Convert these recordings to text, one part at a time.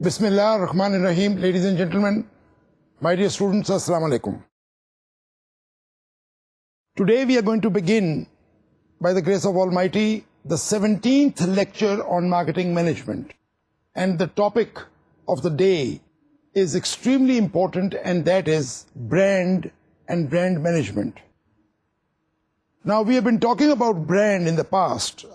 Bismillah ar-Rahman ar-Rahim. Ladies and gentlemen, my dear students, Assalamu alaikum. Today we are going to begin, by the grace of Almighty, the 17th lecture on marketing management. And the topic of the day is extremely important, and that is brand and brand management. Now we have been talking about brand in the past.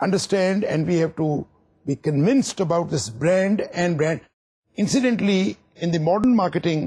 understand and we have to be convinced about this brand and brand. Incidentally, in the modern marketing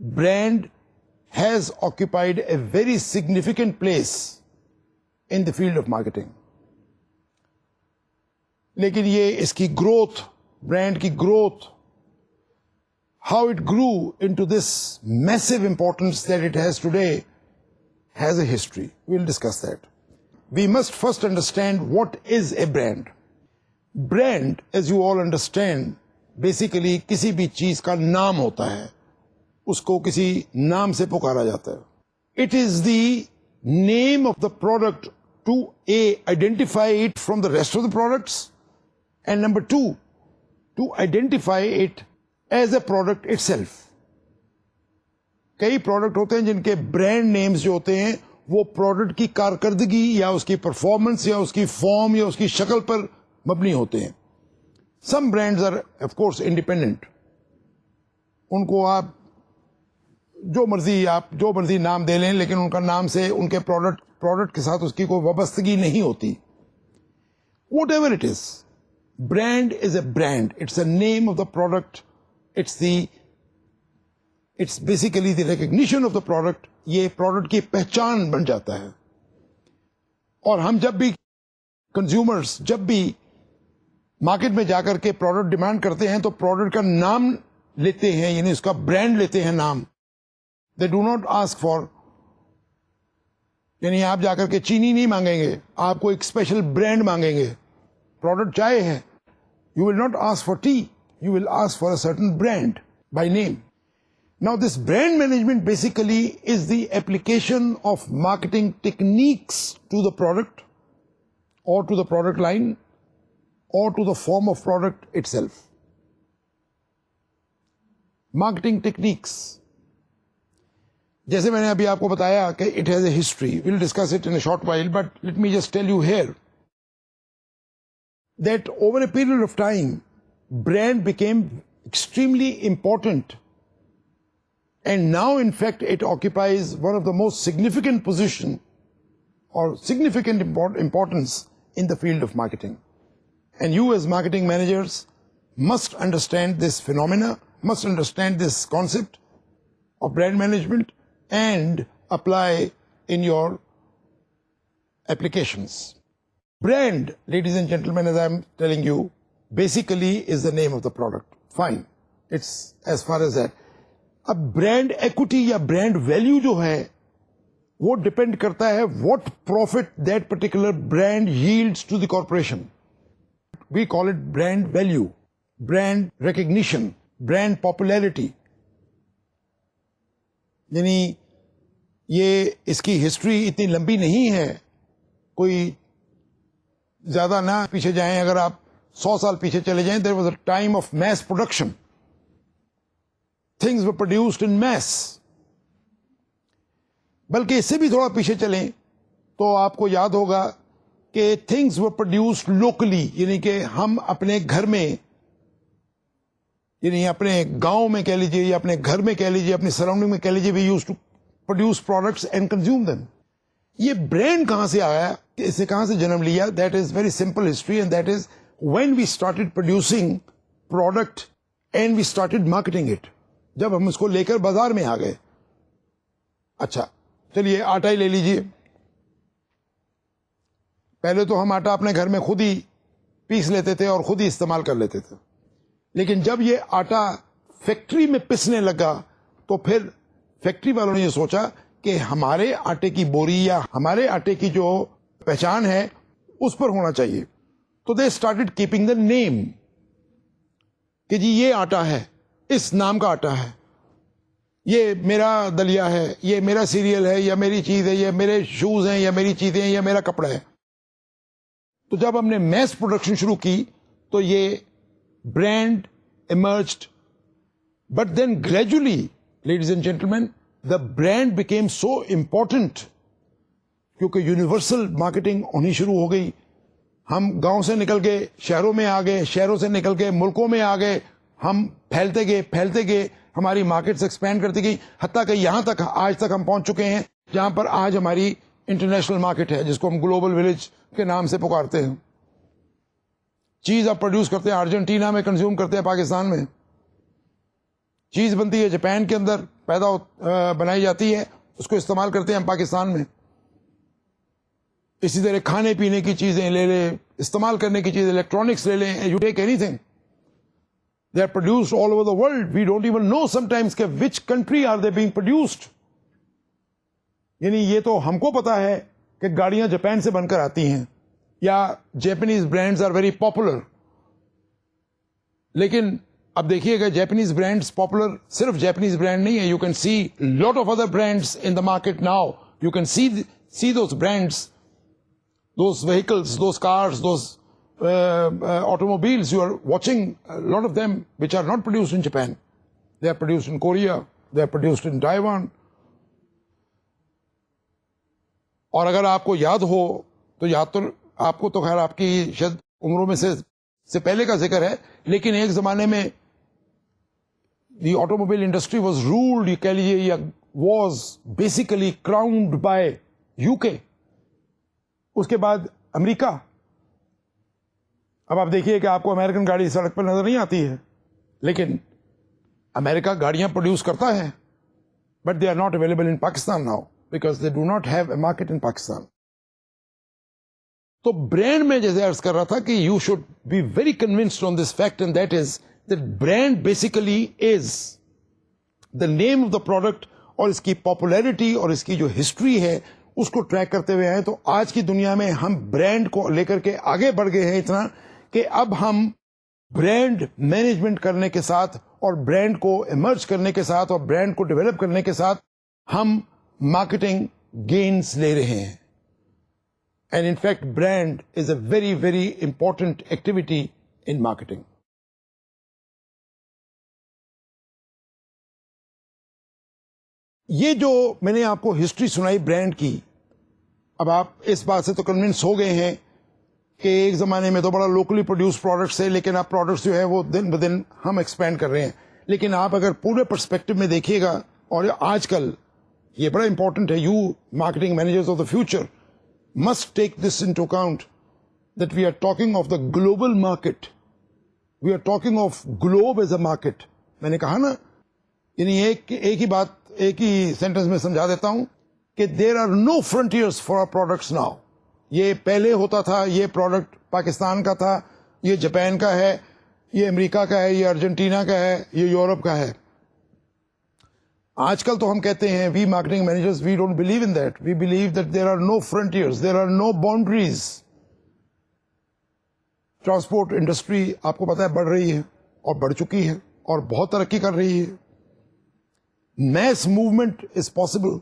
brand has occupied a very significant place in the field of marketing. لیکن یہ اس کی growth, brand کی growth, how it grew into this massive importance that it has today has a history. We will discuss that. We must first understand what is a brand. Brand as you all understand basically کسی بھی چیز کا نام ہوتا ہے، اس کو کسی نام سے پکارا جاتا ہے. It is the name of the product to identify it from the rest of the products. And number two, to identify it as a product itself. کئی پروڈکٹ ہوتے ہیں جن کے برانڈ نیمز جو ہوتے ہیں وہ پروڈکٹ کی کارکردگی یا اس کی پرفارمنس یا اس کی فارم یا اس کی شکل پر مبنی ہوتے ہیں. Some brands are of course independent. ان کو آپ جو مرضی نام دے لیں، لیکن ان کا نام سے ان کے پروڈکٹ کے ساتھ اس کی کوئی وابستگی نہیں ہوتی. What ever it is, brand is a brand. It's a name of the product. It's basically the recognition of the product. یہ پروڈکٹ کی پہچان بن جاتا ہے. اور ہم جب بھی کنزیومرز جب بھی مارکیٹ میں جا کر کے پروڈکٹ ڈیمانڈ کرتے ہیں تو پروڈکٹ کا نام لیتے ہیں، یعنی اس کا برانڈ لیتے ہیں نام. They do not ask for, یعنی آپ جا کر کے چینی نہیں مانگیں گے، آپ کو ایک اسپیشل برانڈ مانگیں گے. پروڈکٹ چائے ہے، you will not ask for tea, you will ask for a certain brand by name. Now this brand management basically is the application of marketing techniques to the product or to the product line or to the form of product itself. Marketing techniques. جیسے میں نے ابھی آپ کو بتایا کہ it has a history. We'll discuss it in a short while, but let me just tell you here that over a period of time, brand became extremely important. And now, in fact, it occupies one of the most significant position or significant importance in the field of marketing. And you as marketing managers must understand this phenomena, must understand this concept of brand management and apply in your applications. Brand, ladies and gentlemen, as I'm telling you, basically is the name of the product. Fine. It's as far as that. اب brand equity یا brand value جو ہے وہ depend کرتا ہے what profit that particular brand yields to the corporation. We call it brand value, brand recognition, brand popularity. یعنی یہ اس کی ہسٹری اتنی لمبی نہیں ہے، کوئی زیادہ نہ پیچھے جائیں. اگر آپ 100 سال پیچھے چلے جائیں, there was a time of mass production. Things were produced in mass. بلکہ اس سے بھی تھوڑا پیچھے چلیں تو آپ کو یاد ہوگا کہ things were produced locally, یعنی کہ ہم اپنے گھر میں، یعنی اپنے گاؤں میں کہہ لیجیے یا اپنے گھر میں کہہ لیجیے، اپنے سراؤنڈنگ میں کہہ لیجیے, we used to produce products and consume them. یہ برانڈ کہاں سے آیا، اسے کہاں سے جنم لیا؟ That is very simple history, and that is when we started producing product and we started marketing it. جب ہم اس کو لے کر بازار میں آ گئے. اچھا چلیے آٹا ہی لے لیجیے. پہلے تو ہم آٹا اپنے گھر میں خود ہی پیس لیتے تھے اور خود ہی استعمال کر لیتے تھے. لیکن جب یہ آٹا فیکٹری میں پسنے لگا تو پھر فیکٹری والوں نے یہ سوچا کہ ہمارے آٹے کی بوری یا ہمارے آٹے کی جو پہچان ہے اس پر ہونا چاہیے. تو دے اسٹارٹیڈ کیپنگ دا نیم کہ جی یہ آٹا ہے، اس نام کا آٹا ہے. یہ میرا دلیا ہے, یہ میرا سیریل ہے, یا میری چیز ہے, یہ میرے شوز ہیں, یا میری چیزیں ہیں, یا میرا کپڑا ہے. تو جب ہم نے میس پروڈکشن شروع کی تو یہ brand emerged, but then gradually ladies and gentleman the brand became so important, کیونکہ یونیورسل مارکیٹنگ ہونی شروع ہو گئی. ہم گاؤں سے نکل کے شہروں میں آ گئے, شہروں سے نکل کے ملکوں میں آ گئے, ہم پھیلتے گئے, ہماری مارکیٹس ایکسپینڈ کرتی گئی, حتیٰ کہ یہاں تک آج تک ہم پہنچ چکے ہیں جہاں پر آج ہماری انٹرنیشنل مارکیٹ ہے, جس کو ہم گلوبل ولیج کے نام سے پکارتے ہیں. چیز آپ پروڈیوس کرتے ہیں ارجنٹینا میں, کنزیوم کرتے ہیں پاکستان میں. چیز بنتی ہے جاپان کے اندر, بنائی جاتی ہے, اس کو استعمال کرتے ہیں ہم پاکستان میں. اسی طرح کھانے پینے کی چیزیں لے لیں, استعمال کرنے کی چیزیں, الیکٹرانکس لے لیں, you take any thing, they are produced all over the world. We don't even know sometimes کہ which country are they being produced. یعنی یہ تو ہم کو پتا ہے کہ گاڑیاں جاپان سے بن کر آتی ہیں, یا Japanese brands are very popular. لیکن اب دیکھیے گا جیپنیز برانڈز پاپولر صرف جیپنیز برانڈ نہیں ہے. You can see lot of other brands in the market now. You can see those brands, those vehicles, those cars, those automobiles, you are watching a lot of them which are not produced in Japan. They are produced in Korea, they are produced in Taiwan. اور اگر آپ کو یاد ہو تو یاد تو آپ کو تو خیر آپ کی شاید عمروں میں سے پہلے کا ذکر ہے, لیکن ایک زمانے میں the automobile industry was ruled, یہ کہہ لیجیے, یا was basically crowned by UK. اس کے بعد امریکہ. اب آپ دیکھیے کہ آپ کو امریکن گاڑی سڑک پر نظر نہیں آتی ہے, لیکن امریکہ گاڑیاں پروڈیوس کرتا ہے, but they are not available in Pakistan now because they do not have a market in Pakistan. تو برانڈ میں جیسے عرض کر رہا تھا کہ you should be very convinced on this fact, and that is that brand basically is the name of the product, اور اس کی پاپولیرٹی اور اس کی جو ہسٹری ہے اس کو ٹریک کرتے ہوئے آئے. تو آج کی دنیا میں ہم برانڈ کو لے کر کے آگے بڑھ گئے ہیں اتنا کہ اب ہم برانڈ مینجمنٹ کرنے کے ساتھ, اور برانڈ کو ایمرج کرنے کے ساتھ, اور برانڈ کو ڈیولپ کرنے کے ساتھ ہم مارکیٹنگ گینز لے رہے ہیں. And in fact brand is a very very important activity in marketing. یہ جو میں نے آپ کو ہسٹری سنائی برانڈ کی, اب آپ اس بات سے تو کنونس ہو گئے ہیں کہ ایک زمانے میں تو بڑا لوکلی پروڈیوس پروڈکٹس ہے, لیکن اب پروڈکٹس جو ہے وہ دن بدن ہم ایکسپینڈ کر رہے ہیں. لیکن آپ اگر پورے پرسپیکٹو میں دیکھیے گا, اور آج کل یہ بڑا امپورٹنٹ ہے, you marketing managers of the future must take this into account that we are talking of the global market, we are talking of globe as a market. میں نے کہا نا, یعنی ایک ہی بات ایک ہی سینٹنس میں سمجھا دیتا ہوں کہ there are no frontiers for our products now. یہ پہلے ہوتا تھا, یہ پروڈکٹ پاکستان کا تھا, یہ جاپان کا ہے, یہ امریکہ کا ہے, یہ ارجنٹینا کا ہے, یہ یورپ کا ہے. آج کل تو ہم کہتے ہیں we marketing managers we don't believe in that, we believe that there are no frontiers, there are no boundaries. Transport industry آپ کو پتا ہے بڑھ رہی ہے, اور بڑھ چکی ہے, اور بہت ترقی کر رہی ہے. Mass movement is possible.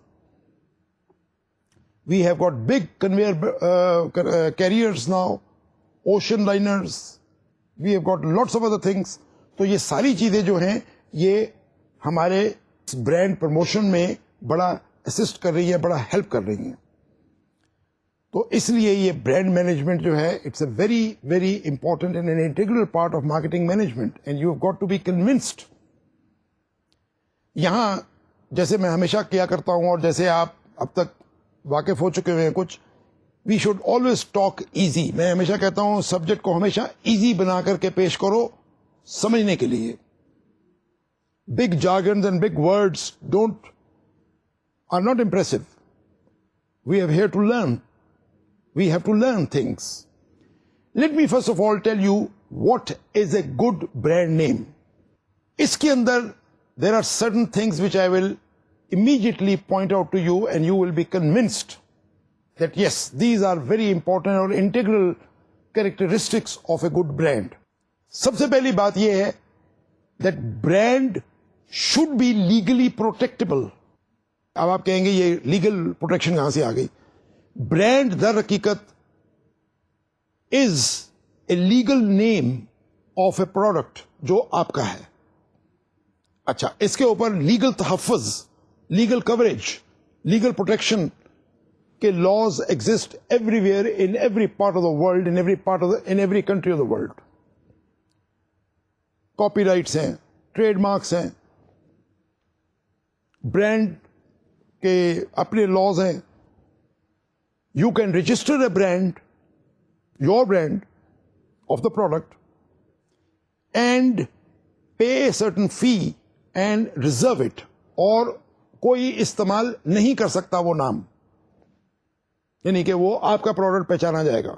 We have got big conveyor carriers now, ocean liners. We have got lots of other things. تو یہ ساری چیزیں جو ہیں یہ ہمارے برانڈ پروموشن میں بڑا اسسٹ کر رہی ہے, بڑا ہیلپ کر رہی ہیں. تو اس لیے یہ برانڈ مینجمنٹ جو ہے it's a very very important and an integral part of marketing management, and you have got to be convinced. یہاں جیسے میں ہمیشہ کیا کرتا ہوں, اور جیسے آپ اب تک واقف ہو چکے ہوئے ہیں کچھ, we should always talk easy. میں ہمیشہ کہتا ہوں سبجیکٹ کو ہمیشہ ایزی بنا کر کے پیش کرو سمجھنے کے لیے. Big jargons and big words are not impressive. We have here to learn, we have to learn things. Let me first of all tell you what is a good brand name. اس کے اندر there are certain things which I will immediately point out to you, and you will be convinced that yes, these are very important or integral characteristics of a good brand. سب سے پہلی بات یہ ہے that brand should be legally protectable. اب آپ کہیں گے یہ لیگل پروٹیکشن کہاں سے آ گئی؟ برانڈ در حقیقت is a legal name of a product جو آپ کا ہے. اچھا، اس کے اوپر لیگل تحفظ، لیگل کوریج، لیگل پروٹیکشن کے laws exist everywhere in every part of the world, in every country of the world. Copyrights ہیں، ٹریڈ مارکس ہیں، برانڈ کے اپنے لاز ہیں. You can register a brand, your brand of the product, and pay a certain fee and reserve it, اور کوئی استعمال نہیں کر سکتا وہ نام، یعنی کہ وہ آپ کا پروڈکٹ پہچانا جائے گا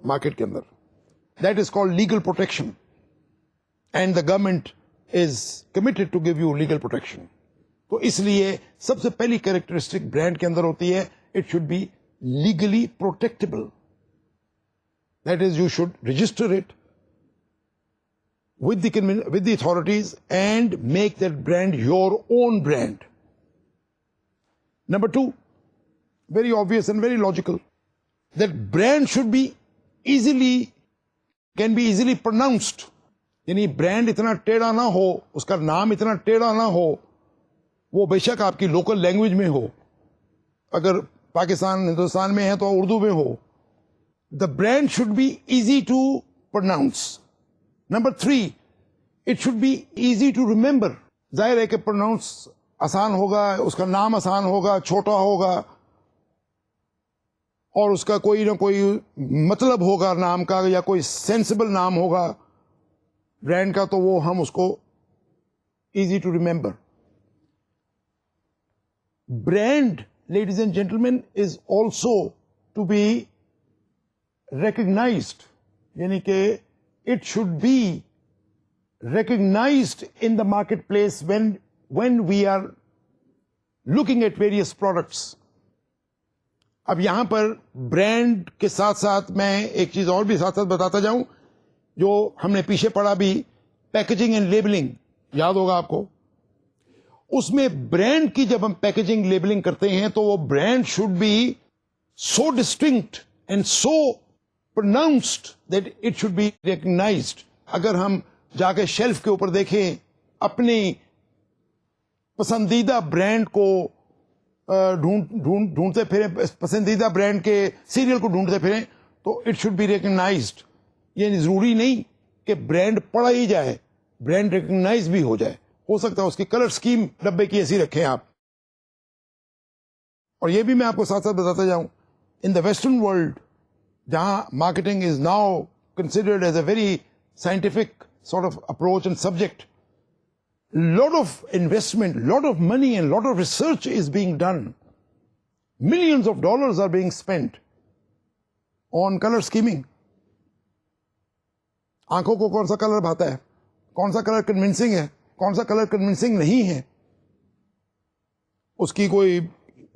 مارکیٹ کے اندر. That is called legal protection, and the government is committed to give you legal protection. تو اس لیے سب سے پہلی کیریکٹرسٹک برانڈ کے اندر ہوتی ہے it should be legally protectable. That is you should register it with the authorities and make that brand your own brand. Number 2, very obvious and very logical, that brand should be can be easily pronounced. یعنی brand اتنا ٹیڑھا نہ ہو، اس کا نام اتنا ٹیڑھا نہ ہو، وہ بے شک آپ کی لوکل لینگویج میں ہو، اگر پاکستان ہندوستان میں ہے تو اردو میں ہو. The brand should be easy to pronounce. Number 3, it should be easy to remember. ظاہر ہے کہ پروناؤنس آسان ہوگا، اس کا نام آسان ہوگا، چھوٹا ہوگا، اور اس کا کوئی نہ کوئی مطلب ہوگا نام کا، یا کوئی سینسیبل نام ہوگا برانڈ کا، تو وہ ہم اس کو easy to remember. Brand ladies and gentleman is also to be recognized, یعنی کہ it should be recognized in the marketplace when we are looking at various products. اب یہاں پر برانڈ کے ساتھ ساتھ میں ایک چیز اور بھی ساتھ ساتھ بتاتا جاؤں جو ہم نے پیچھے پڑھا بھی، پیکیجنگ اینڈ لیبلنگ، یاد ہوگا آپ کو. اس میں برانڈ کی جب ہم پیکیجنگ لیبلنگ کرتے ہیں تو وہ brand should be so distinct and so pronounced that it should be recognized. اگر ہم جا کے شیلف کے اوپر دیکھیں اپنی پسندیدہ برانڈ کو ڈھونڈتے پھریں، پسندیدہ برانڈ کے سیریل کو ڈھونڈتے پھریں، تو اٹ شوڈ بی ریکگنائزڈ. یہ ضروری نہیں کہ برانڈ پڑھا ہی جائے، برانڈ ریکگنائز بھی ہو جائے. ہو سکتا ہے اس کی کلر سکیم ڈبے کی ایسی رکھیں آپ. اور یہ بھی میں آپ کو ساتھ ساتھ بتاتا جاؤں، ان دا ویسٹرن ورلڈ جہاں marketing is now considered as a very scientific sort of approach and subject, lot of investment, lot of money and lot of research is being done. Millions of dollars are being spent on color scheming. آنکھوں کو کون سا colour بھاتا ہے، کون سا colour convincing ہے، کون سا کلر کنونسنگ نہیں ہے، اس کی کوئی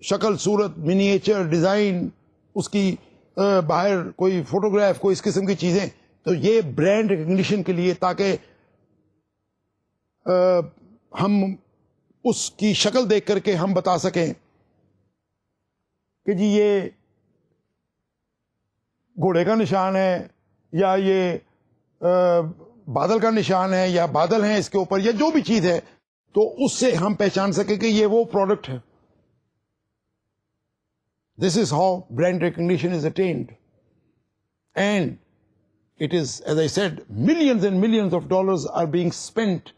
شکل صورت، منیچر ڈیزائن، اس کی باہر کوئی فوٹوگراف، کوئی اس قسم کی چیزیں. تو یہ برانڈ ریکگنیشن کے لیے، تاکہ ہم اس کی شکل دیکھ کر کے ہم بتا سکیں کہ جی یہ گھوڑے کا نشان ہے، یا یہ بادل کا نشان ہے، یا بادل ہیں اس کے اوپر، یا جو بھی چیز ہے، تو اس سے ہم پہچان سکیں کہ یہ وہ پروڈکٹ ہے. This is how brand recognition is attained. And it is, as I said, millions and millions of dollars are being spent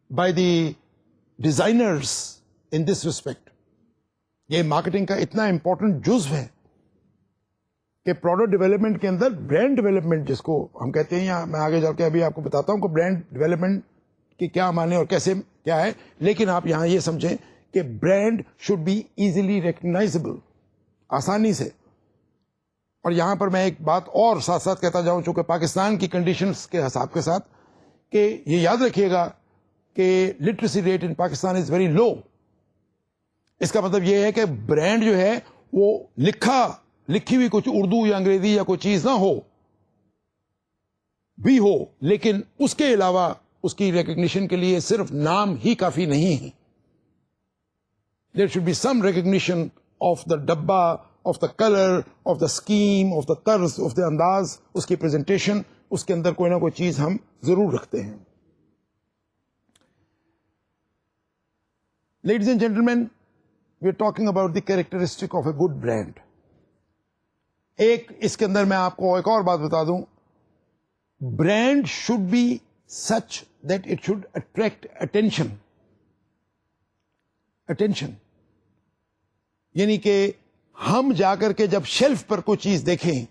by the designers in this respect. یہ مارکیٹنگ کا اتنا امپورٹنٹ جزو ہے کہ پروڈکٹ ڈیولپمنٹ کے اندر brand development جس کو ہم کہتے ہیں، یا میں آگے جا کے ابھی آپ کو بتاتا ہوں کہ برانڈ ڈیولپمنٹ کے کیا معنی اور کیسے کیا ہے. لیکن آپ یہاں یہ سمجھیں کہ brand should be easily recognizable, آسانی سے. اور یہاں پر میں ایک بات اور ساتھ ساتھ کہتا جاؤں، چونکہ پاکستان کی کنڈیشنز کے حساب کے ساتھ، کہ یہ یاد رکھیے گا کہ literacy rate in Pakistan is very low. اس کا مطلب یہ ہے کہ برانڈ جو ہے وہ لکھی ہوئی کچھ اردو یا انگریزی یا کوئی چیز نہ ہو بھی ہو، لیکن اس کے علاوہ اس کی ریکگنیشن کے لیے صرف نام ہی کافی نہیں ہے. There should be some recognition of the ڈبا, of the colour, of the scheme, of the طرز, آف دا انداز, اس کی پریزنٹیشن, اس کے اندر کوئی نہ کوئی چیز ہم ضرور رکھتے ہیں. Ladies and gentlemen, we are talking about the characteristic of a good brand. ایک اس کے اندر میں آپ کو ایک اور بات بتا دوں. Brand should be such that it should attract attention. Attention یعنی کہ ہم جا کر کے جب شیلف پر کوئی چیز دیکھیں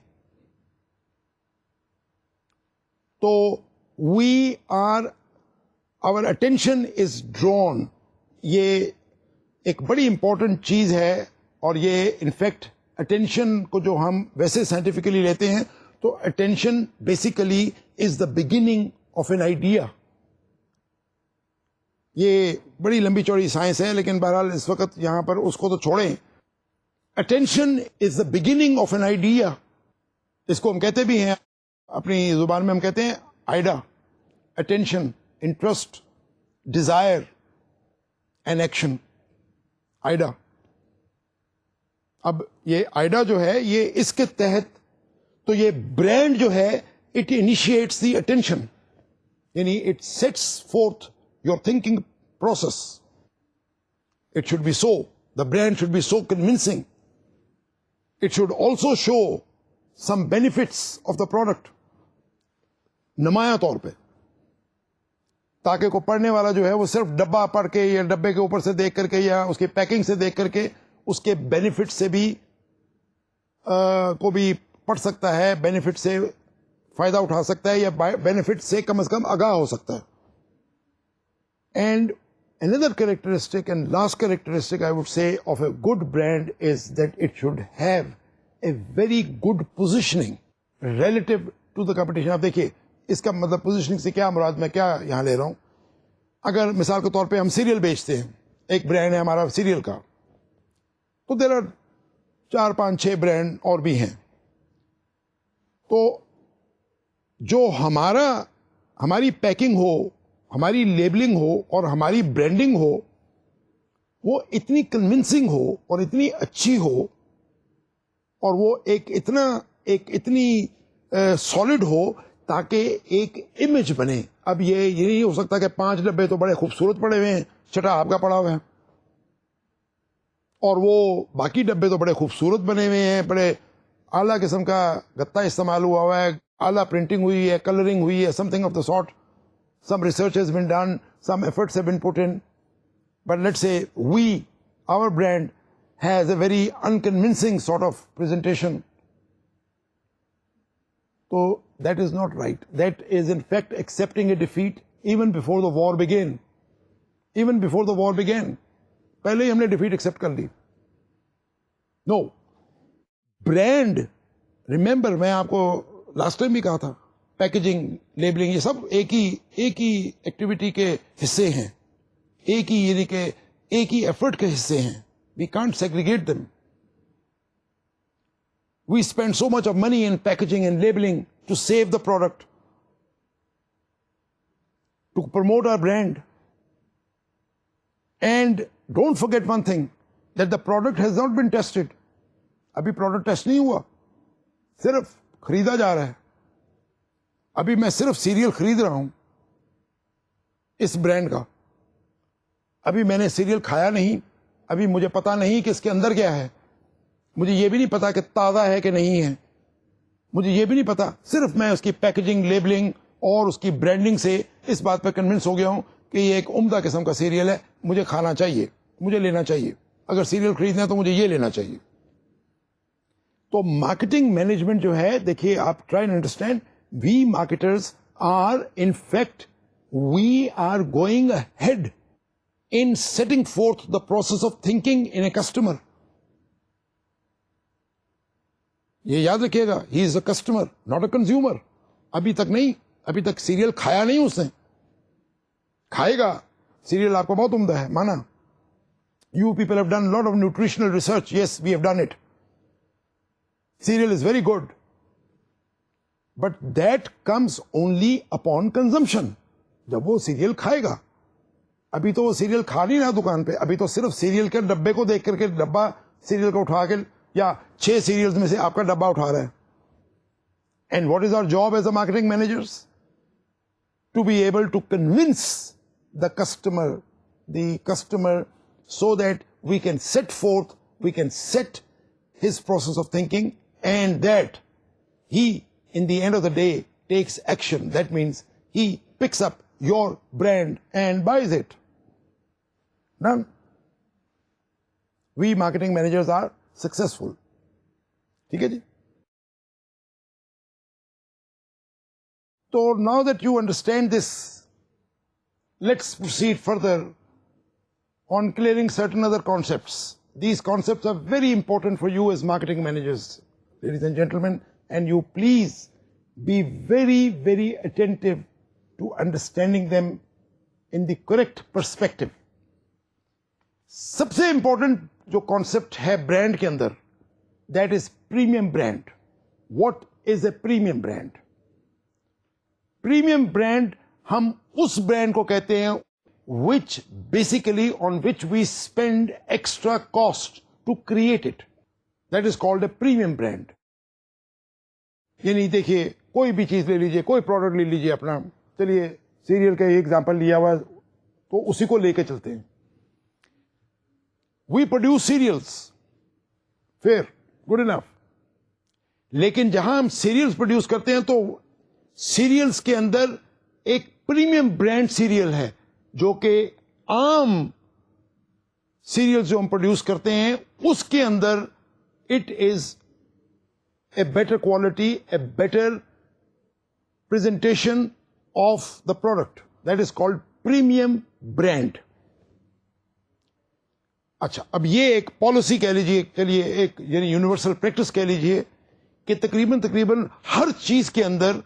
تو we are our attention is drawn. یہ ایک بڑی امپورٹنٹ چیز ہے, اور یہ انفیکٹ اٹینشن کو جو ہم ویسے سائنٹیفکلی لیتے ہیں تو attention basically is the beginning of an idea. یہ بڑی لمبی چوڑی سائنس ہے, لیکن بہرحال اس وقت یہاں پر اس کو تو چھوڑیں. Attention is the beginning of an idea. اس کو ہم کہتے بھی ہیں اپنی زبان میں, ہم کہتے ہیں آئیڈا. Attention, interest, desire and action. آئیڈا. اب یہ آئیڈا جو ہے یہ اس کے تحت تو یہ برانڈ جو ہے اٹ انیشیٹس دی اٹینشن, یعنی it sets forth your thinking process. It should be so, the brand should be so convincing. It should also show some benefits of the product, نمایاں طور پہ, تاکہ کو پڑھنے والا جو ہے وہ صرف ڈبہ پڑھ کے یا ڈبے کے اوپر سے دیکھ کر کے یا اس کی پیکنگ سے دیکھ کر کے اس کے بینیفٹ سے بھی کو بھی پڑھ سکتا ہے, بینیفٹ سے فائدہ اٹھا سکتا ہے, یا بینیفٹ سے کم از کم آگاہ ہو سکتا ہے. And another characteristic and last characteristic I would say of a good brand is that it should have a very good positioning relative to the competition. آپ دیکھیے اس کا مطلب پوزیشننگ سے کیا مراد, میں کیا یہاں لے رہا ہوں. اگر مثال کے طور پہ ہم سیریل بیچتے ہیں, ایک برانڈ ہے ہمارا سیریل کا, تو دیر آر 4 5 6 برانڈ اور بھی ہیں. تو جو ہماری پیکنگ ہو, ہماری لیبلنگ ہو اور ہماری برانڈنگ ہو, وہ اتنی کنونسنگ ہو اور اتنی اچھی ہو, اور وہ ایک اتنی سالڈ ہو تاکہ ایک امیج بنے. اب یہ نہیں ہو سکتا کہ 5 ڈبے تو بڑے خوبصورت پڑے ہوئے ہیں, چھٹا آپ کا پڑا ہوا ہے, اور وہ باقی ڈبے تو بڑے خوبصورت بنے ہوئے ہیں, بڑے اعلیٰ قسم کا گتا استعمال ہوا ہے, اعلیٰ پرنٹنگ ہوئی ہے, کلرنگ ہوئی ہے, some thing of the sort. Some research has been done, some efforts have been put in, but let's say our brand has a very unconvincing sort of presentation. So that is not right. That is in fact accepting a defeat even before the war began. Even before the war began. پہلے ہی ہم نے defeat accept کر لی. No. Brand, remember میں آپ کو last time بھی کہا تھا, پیکیجنگ, لیبلنگ, یہ سب ایک ہی ایکٹیویٹی کے حصے ہیں, یعنی کہ ایک ہی ایفرٹ کے حصے ہیں. We can't segregate them. We spend so much of money in packaging and labelling to save the product, to promote our brand. And don't forget one thing, that the product has not been tested. ابھی product test نہیں ہوا, صرف خریدا جا رہا ہے. ابھی میں صرف سیریل خرید رہا ہوں اس برانڈ کا, ابھی میں نے سیریل کھایا نہیں, ابھی مجھے پتا نہیں کہ اس کے اندر کیا ہے, مجھے یہ بھی نہیں پتا کہ تازہ ہے کہ نہیں ہے, مجھے یہ بھی نہیں پتا. صرف میں اس کی پیکیجنگ, لیبلنگ اور اس کی برانڈنگ سے اس بات پہ کنونس ہو گیا ہوں کہ یہ ایک عمدہ قسم کا سیریل ہے, مجھے کھانا چاہیے, مجھے لینا چاہیے. اگر سیریل خریدنا ہے تو مجھے یہ لینا چاہیے. تو مارکیٹنگ مینجمنٹ جو ہے, دیکھیے آپ try and understand, we marketers are in fact we are going ahead in setting forth the process of thinking in a customer. یہ یاد رکھیے گا, he is a customer not a consumer. ابھی تک نہیں, ابھی تک سیریل کھایا نہیں اس نے, کھائے گا. سیریل آپ کو بہت عمدہ ہے, مانا. You people have done a lot of nutritional research. Yes, we have done it. Cereal is very good. But that comes only upon consumption. جب وہ سیریل کھائے گا. ابھی تو وہ سیریل کھا نہیں رہا دکان پہ, ابھی تو صرف سیریل کے ڈبے کو دیکھ کر کے ڈبا سیریل کو اٹھا کے یا 6 سیریل میں سے آپ کا ڈبا اٹھا رہا ہے. And what is our job as a marketing managers? To be able to convince the customer so that we can set forth, we can set his process of thinking, and that he, in the end of the day, takes action. That means he picks up your brand and buys it. Done. We marketing managers are successful. ٹھیک ہے جی. So now that you understand this, let's proceed further on clearing certain other concepts. These concepts are very important for you as marketing managers, ladies and gentlemen, and you please be very, very attentive to understanding them in the correct perspective. سب سے important جو concept ہے brand کے اندر, that is premium brand. What is a premium brand? Premium brand ہم اس brand کو کہتے ہیں which basically on which we spend extra cost to create it. That is called a premium brand. یعنی دیکھیے کوئی بھی چیز لے لیجیے, کوئی پروڈکٹ لے لیجیے اپنا, چلیے سیریل کا ایگزامپل لیا ہوا تو اسی کو لے کے چلتے ہیں. We produce cereals. Fair, good enough. لیکن جہاں ہم سیریلز پروڈیوس کرتے ہیں تو سیریلز کے اندر ایک پریمیم برانڈ سیریل ہے جو کہ عام سیریل جو ہم پروڈیوس کرتے ہیں اس کے اندر it is a better quality, a better presentation of the product. That is called premium brand. اچھا, اب یہ ایک پالیسی کہہ لیجیے, چلیے ایک یعنی یونیورسل پریکٹس کہہ لیجیے کہ تقریباً ہر چیز کے اندر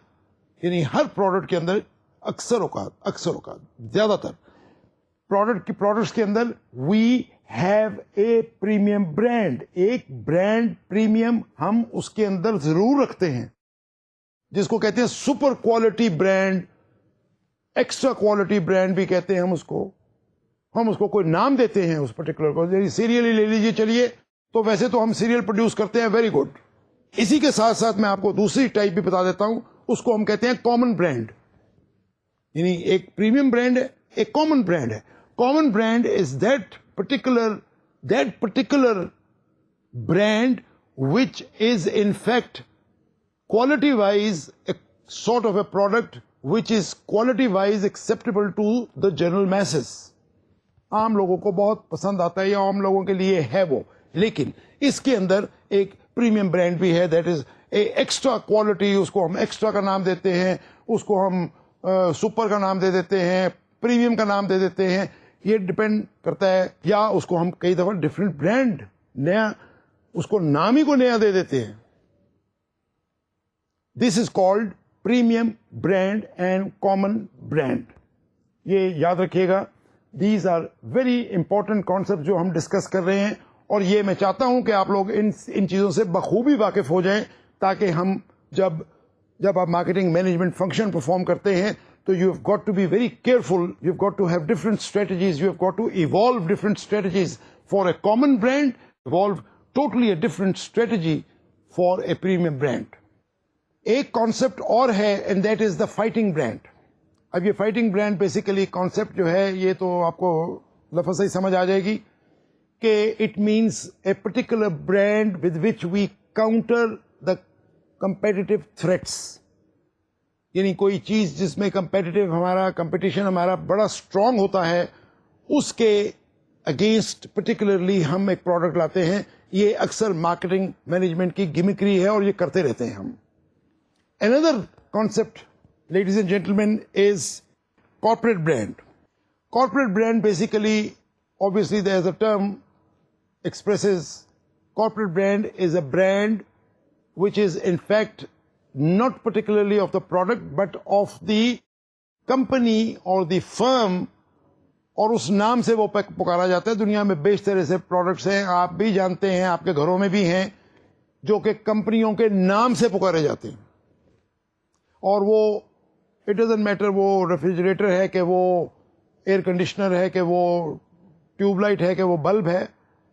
یعنی ہر پروڈکٹ کے اندر اکثر اوقات زیادہ تر پروڈکٹس کے اندر we have a premium brand. ایک برانڈ پریمیم ہم اس کے اندر ضرور رکھتے ہیں جس کو کہتے ہیں super quality brand, extra quality brand بھی کہتے ہیں ہم اس کو. ہم اس کو کوئی نام دیتے ہیں اس پرٹیکولر کو. سیریل ہی لے لیجیے چلیے, تو ویسے تو ہم سیریل پروڈیوس کرتے ہیں, ویری گڈ. اسی کے ساتھ ساتھ میں آپ کو دوسری ٹائپ بھی بتا دیتا ہوں, اس کو ہم کہتے ہیں کامن برانڈ. یعنی ایک پریمیم برانڈ ہے, ایک کامن برانڈ ہے. Common brand is that particular brand which is in fact quality wise a sort of a product which is quality wise acceptable to the general masses. عام لوگوں کو بہت پسند آتا ہے یا عام لوگوں کے لیے ہے وہ, لیکن اس کے اندر ایک پریمیم برانڈ بھی ہے. That is a extra quality. اس کو ہم ایکسٹرا کا نام دیتے ہیں, اس کو ہم سپر کا نام دے دیتے ہیں, پریمیم کا نام دے دیتے ہیں. یہ ڈپینڈ کرتا ہے, یا اس کو ہم کئی دفعہ ڈفرینٹ برانڈ نیا اس کو نام ہی کو نیا دے دیتے ہیں. This is called premium brand and common brand. یہ یاد رکھیے گا. These are very important concept جو ہم ڈسکس کر رہے ہیں, اور یہ میں چاہتا ہوں کہ آپ لوگ ان چیزوں سے بخوبی واقف ہو جائیں تاکہ ہم جب آپ مارکیٹنگ مینجمنٹ فنکشن پرفارم کرتے ہیں تو you have got to be very careful, you have got to have different strategies, you have got to evolve different strategies for a common brand, evolve totally a different strategy for a premium brand. ایک concept اور ہے and that is the fighting brand. اب یہ fighting brand basically concept جو ہے یہ تو آپ کو لفظ سے ہی سمجھ آ جائے گی کہ it means a particular brand with which we counter the competitive threats. یعنی کوئی چیز جس میں کمپٹیشن ہمارا بڑا اسٹرانگ ہوتا ہے, اس کے اگینسٹ پرٹیکولرلی ہم ایک پروڈکٹ لاتے ہیں. یہ اکثر مارکیٹنگ مینجمنٹ کی گمکری ہے اور یہ کرتے رہتے ہیں ہم. Another concept, ladies and gentlemen, is corporate brand. Corporate brand basically, obviously there's a term expresses corporate brand is a brand which is in fact not particularly of the product but of the company or the firm, اور اس نام سے وہ پکارا جاتا ہے. دنیا میں بیشتر ایسے پروڈکٹس ہیں, آپ بھی جانتے ہیں, آپ کے گھروں میں بھی ہیں, جو کہ کمپنیوں کے نام سے پکارے جاتے ہیں, اور وہ اٹ ڈزنٹ میٹر وہ ریفریجریٹر ہے کہ وہ ایئر کنڈیشنر ہے کہ وہ ٹیوب لائٹ ہے کہ وہ بلب ہے,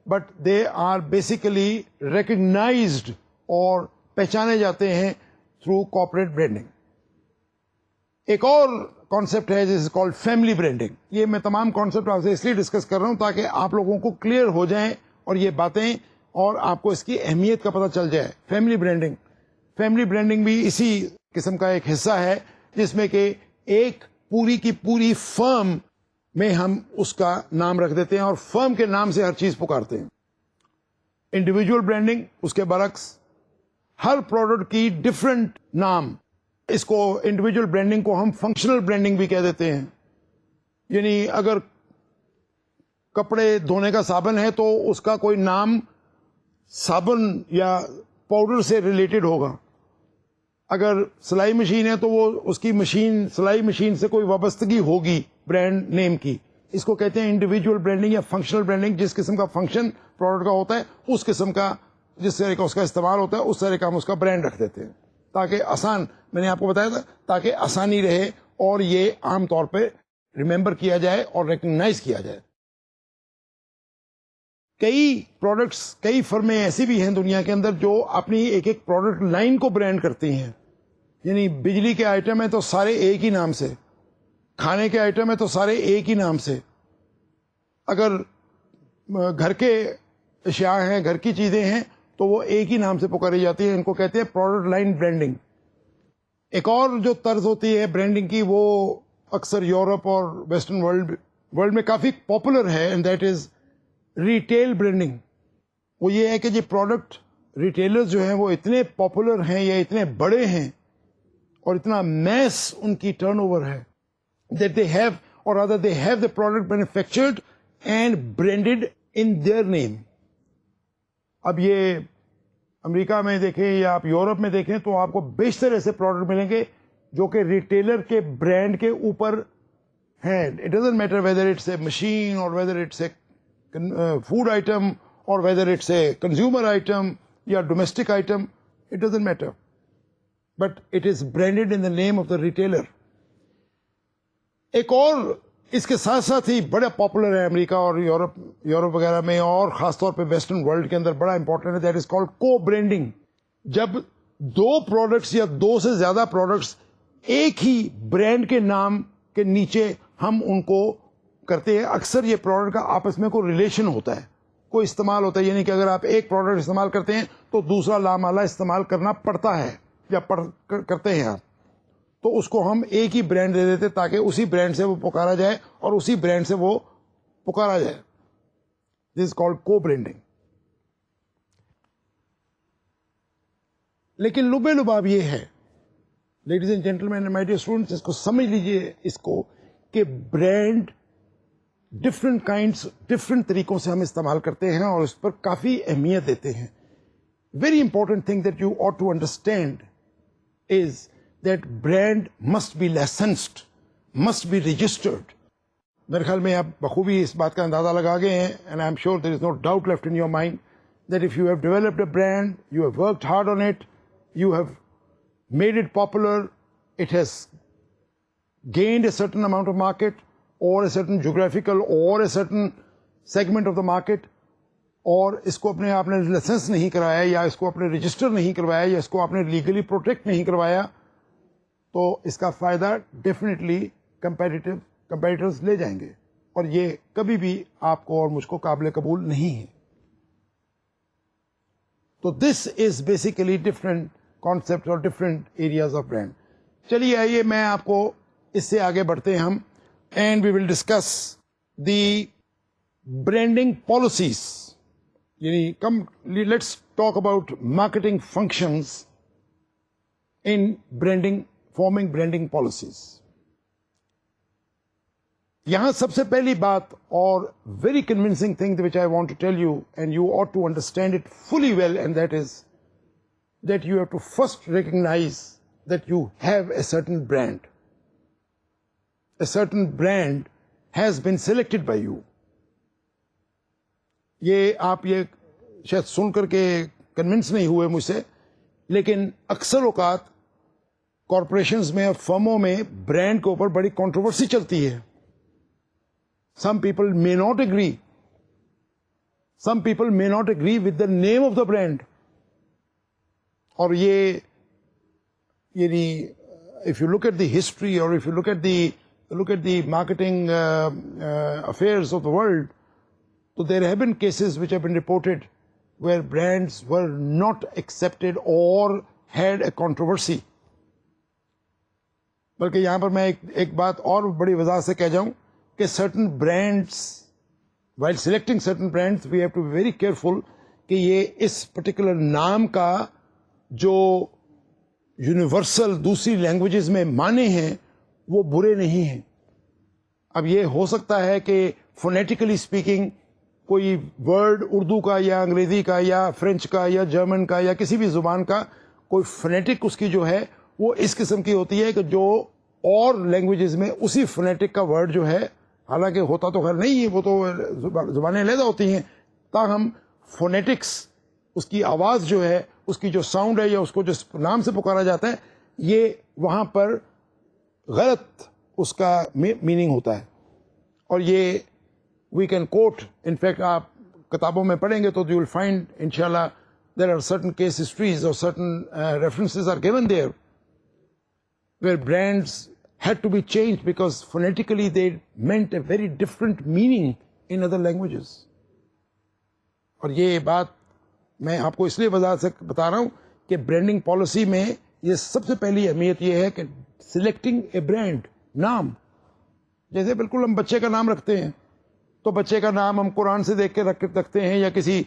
but they are basically recognized اور پہچانے جاتے ہیں تھرو کارپوریٹ برانڈنگ. ایک اور کانسیپٹ ہے جس کالڈ فیملی برانڈنگ. یہ میں تمام کانسیپٹ آپ سے اس لیے ڈسکس کر رہا ہوں تاکہ آپ لوگوں کو کلیئر ہو جائیں اور یہ باتیں, اور آپ کو اس کی اہمیت کا پتہ چل جائے. فیملی برانڈنگ بھی اسی قسم کا ایک حصہ ہے جس میں کہ ایک پوری کی پوری فرم میں ہم اس کا نام رکھ دیتے ہیں اور فرم کے نام سے ہر چیز پکارتے ہیں. انڈیویجول برانڈنگ اس کے برعکس, ہر پروڈکٹ کی ڈفرنٹ نام. اس کو انڈیویجول برانڈنگ کو ہم فنکشنل برانڈنگ بھی کہہ دیتے ہیں. یعنی اگر کپڑے دھونے کا صابن ہے تو اس کا کوئی نام صابن یا پاؤڈر سے ریلیٹڈ ہوگا. اگر سلائی مشین ہے تو وہ اس کی مشین, سلائی مشین سے کوئی وابستگی ہوگی برانڈ نیم کی. اس کو کہتے ہیں انڈیویجول برانڈنگ یا فنکشنل برانڈنگ. جس قسم کا فنکشن پروڈکٹ کا ہوتا ہے اس قسم کا, جس طرح کا اس کا استعمال ہوتا ہے اس طرح کا ہم اس کا برانڈ رکھ دیتے ہیں تاکہ آسان, میں نے آپ کو بتایا تھا, تاکہ آسانی رہے اور یہ عام طور پہ ریمبر کیا جائے اور ریکگنائز کیا جائے. کئی پروڈکٹس, کئی فرمیں ایسی بھی ہیں دنیا کے اندر جو اپنی ایک ایک پروڈکٹ لائن کو برانڈ کرتی ہیں. یعنی بجلی کے آئٹم ہیں تو سارے ایک ہی نام سے, کھانے کے آئٹم ہیں تو سارے ایک ہی نام سے, اگر گھر کے اشیاء ہیں, گھر کی چیزیں ہیں تو وہ ایک ہی نام سے پکاری جاتی ہیں. ان کو کہتے ہیں پروڈکٹ لائن برانڈنگ. ایک اور جو طرز ہوتی ہے برانڈنگ کی وہ اکثر یورپ اور ویسٹرن ورلڈ میں کافی پاپولر ہے, and that is retail branding. وہ یہ ہے کہ یہ پروڈکٹ ریٹیلر جو ہیں وہ اتنے پاپولر ہیں یا اتنے بڑے ہیں اور اتنا میس ان کی ٹرن اوور ہے that they have, or rather they have the product manufactured and branded in their name. اب یہ امریکہ میں دیکھیں یا آپ یورپ میں دیکھیں تو آپ کو بیشتر ایسے پروڈکٹ ملیں گے جو کہ ریٹیلر کے برانڈ کے اوپر ہیں. It doesn't matter whether it's a machine اور whether it's a food item اور whether it's a consumer item یا domestic item, it doesn't matter, but it is branded in the name of the retailer. ایک اور اس کے ساتھ ساتھ ہی بڑا popular ہے امریکہ اور یورپ وغیرہ میں, اور خاص طور پہ ویسٹرن ورلڈ کے اندر بڑا امپورٹنٹ ہے, دیٹ از کالڈ کو برانڈنگ. جب دو پروڈکٹس یا دو سے زیادہ پروڈکٹس ایک ہی برانڈ کے نام کے نیچے ہم ان کو کرتے ہیں. اکثر یہ پروڈکٹ کا آپس میں کوئی ریلیشن ہوتا ہے, کوئی استعمال ہوتا ہے. یعنی کہ اگر آپ ایک پروڈکٹ استعمال کرتے ہیں تو دوسرا لامالا استعمال کرنا پڑتا ہے یا کرتے ہیں آپ, تو اس کو ہم ایک ہی برانڈ دے دیتے تاکہ اسی برانڈ سے وہ پکارا جائے اور اسی برانڈ سے وہ پکارا جائے. This is called co-branding. لیکن لبے لباب یہ ہے, ladies and gentlemen and my dear students, اس کو سمجھ لیجئے اس کو کہ برانڈ ڈفرنٹ کائنڈس, ڈفرنٹ طریقوں سے ہم استعمال کرتے ہیں اور اس پر کافی اہمیت دیتے ہیں. Very important thing that you ought to understand is that brand must be licensed, must be registered. میرے خیال میں آپ بخوبی اس بات کا اندازہ لگا گئے ہیں, and I'm sure there is no doubt left in your mind that if you have developed a brand, you have worked hard on it, you have made it popular, it has gained a certain amount of market or a certain geographical or a certain segment of the market, اور اس کو اپنے آپ نے licence نہیں کرایا یا اس کو اپنے رجسٹر نہیں کروایا یا اس کو آپ نے لیگلی پروٹیکٹ نہیں کروایا, تو اس کا فائدہ ڈیفینیٹلی کمپیٹیٹرز لے جائیں گے, اور یہ کبھی بھی آپ کو اور مجھ کو قابل قبول نہیں ہے. تو this is basically different concept اور ڈفرنٹ ایریاز آف برانڈ. چلیے آئیے میں آپ کو اس سے آگے بڑھتے ہیں ہم, and we will discuss the branding policies. یعنی come let's talk about marketing functions in branding, forming branding policies. یہاں سب سے پہلی بات اور very convincing thing which I want to tell you and you ought to understand it fully well, and that is that you have to first recognise that you have a certain brand. A certain brand has been selected by you. یہ آپ یہ شاید سن کر کے convince نہیں ہوئے مجھ سے, لیکن اکثر اوقات کارپوریشنز میں اور فرموں میں برانڈ کے اوپر بڑی کنٹروورسی چلتی ہے. Some people may not agree. Some people may not agree with the name of the brand. اور یہ یعنی if you look at the history or if you look at the marketing affairs of the world, so there have been cases which have been reported where brands were not accepted or had a controversy. بلکہ یہاں پر میں ایک بات اور بڑی وضاحت سے کہہ جاؤں کہ certain brands, while selecting certain brands, we have to be very careful کہ یہ اس particular نام کا جو یونیورسل دوسری لینگویجز میں معنی ہیں وہ برے نہیں ہیں. اب یہ ہو سکتا ہے کہ فونیٹیکلی اسپیکنگ کوئی ورڈ اردو کا یا انگریزی کا یا فرینچ کا یا جرمن کا یا کسی بھی زبان کا کوئی فونیٹک اس کی جو ہے وہ اس قسم کی ہوتی ہے کہ جو اور لینگویجز میں اسی فونیٹک کا ورڈ جو ہے، حالانکہ ہوتا تو خیر نہیں ہے، وہ تو زبانیں علیحدہ ہوتی ہیں، تاہم فونیٹکس اس کی آواز جو ہے، اس کی جو ساؤنڈ ہے یا اس کو جس نام سے پکارا جاتا ہے، یہ وہاں پر غلط اس کا میننگ ہوتا ہے. اور یہ وی کین کوٹ، انفیکٹ آپ کتابوں میں پڑھیں گے تو یو ول فائنڈ انشاءاللہ there are certain case histories or certain references are given there where brands had to be changed because phonetically they meant a very different meaning in other languages. اور یہ بات میں آپ کو اس لیے وضاحت سے بتا رہا ہوں کہ برانڈنگ پالیسی میں یہ سب سے پہلی اہمیت یہ ہے کہ سلیکٹنگ اے برانڈ، نام. جیسے بالکل ہم بچے کا نام رکھتے ہیں تو بچے کا نام ہم قرآن سے دیکھ کے رکھتے ہیں یا کسی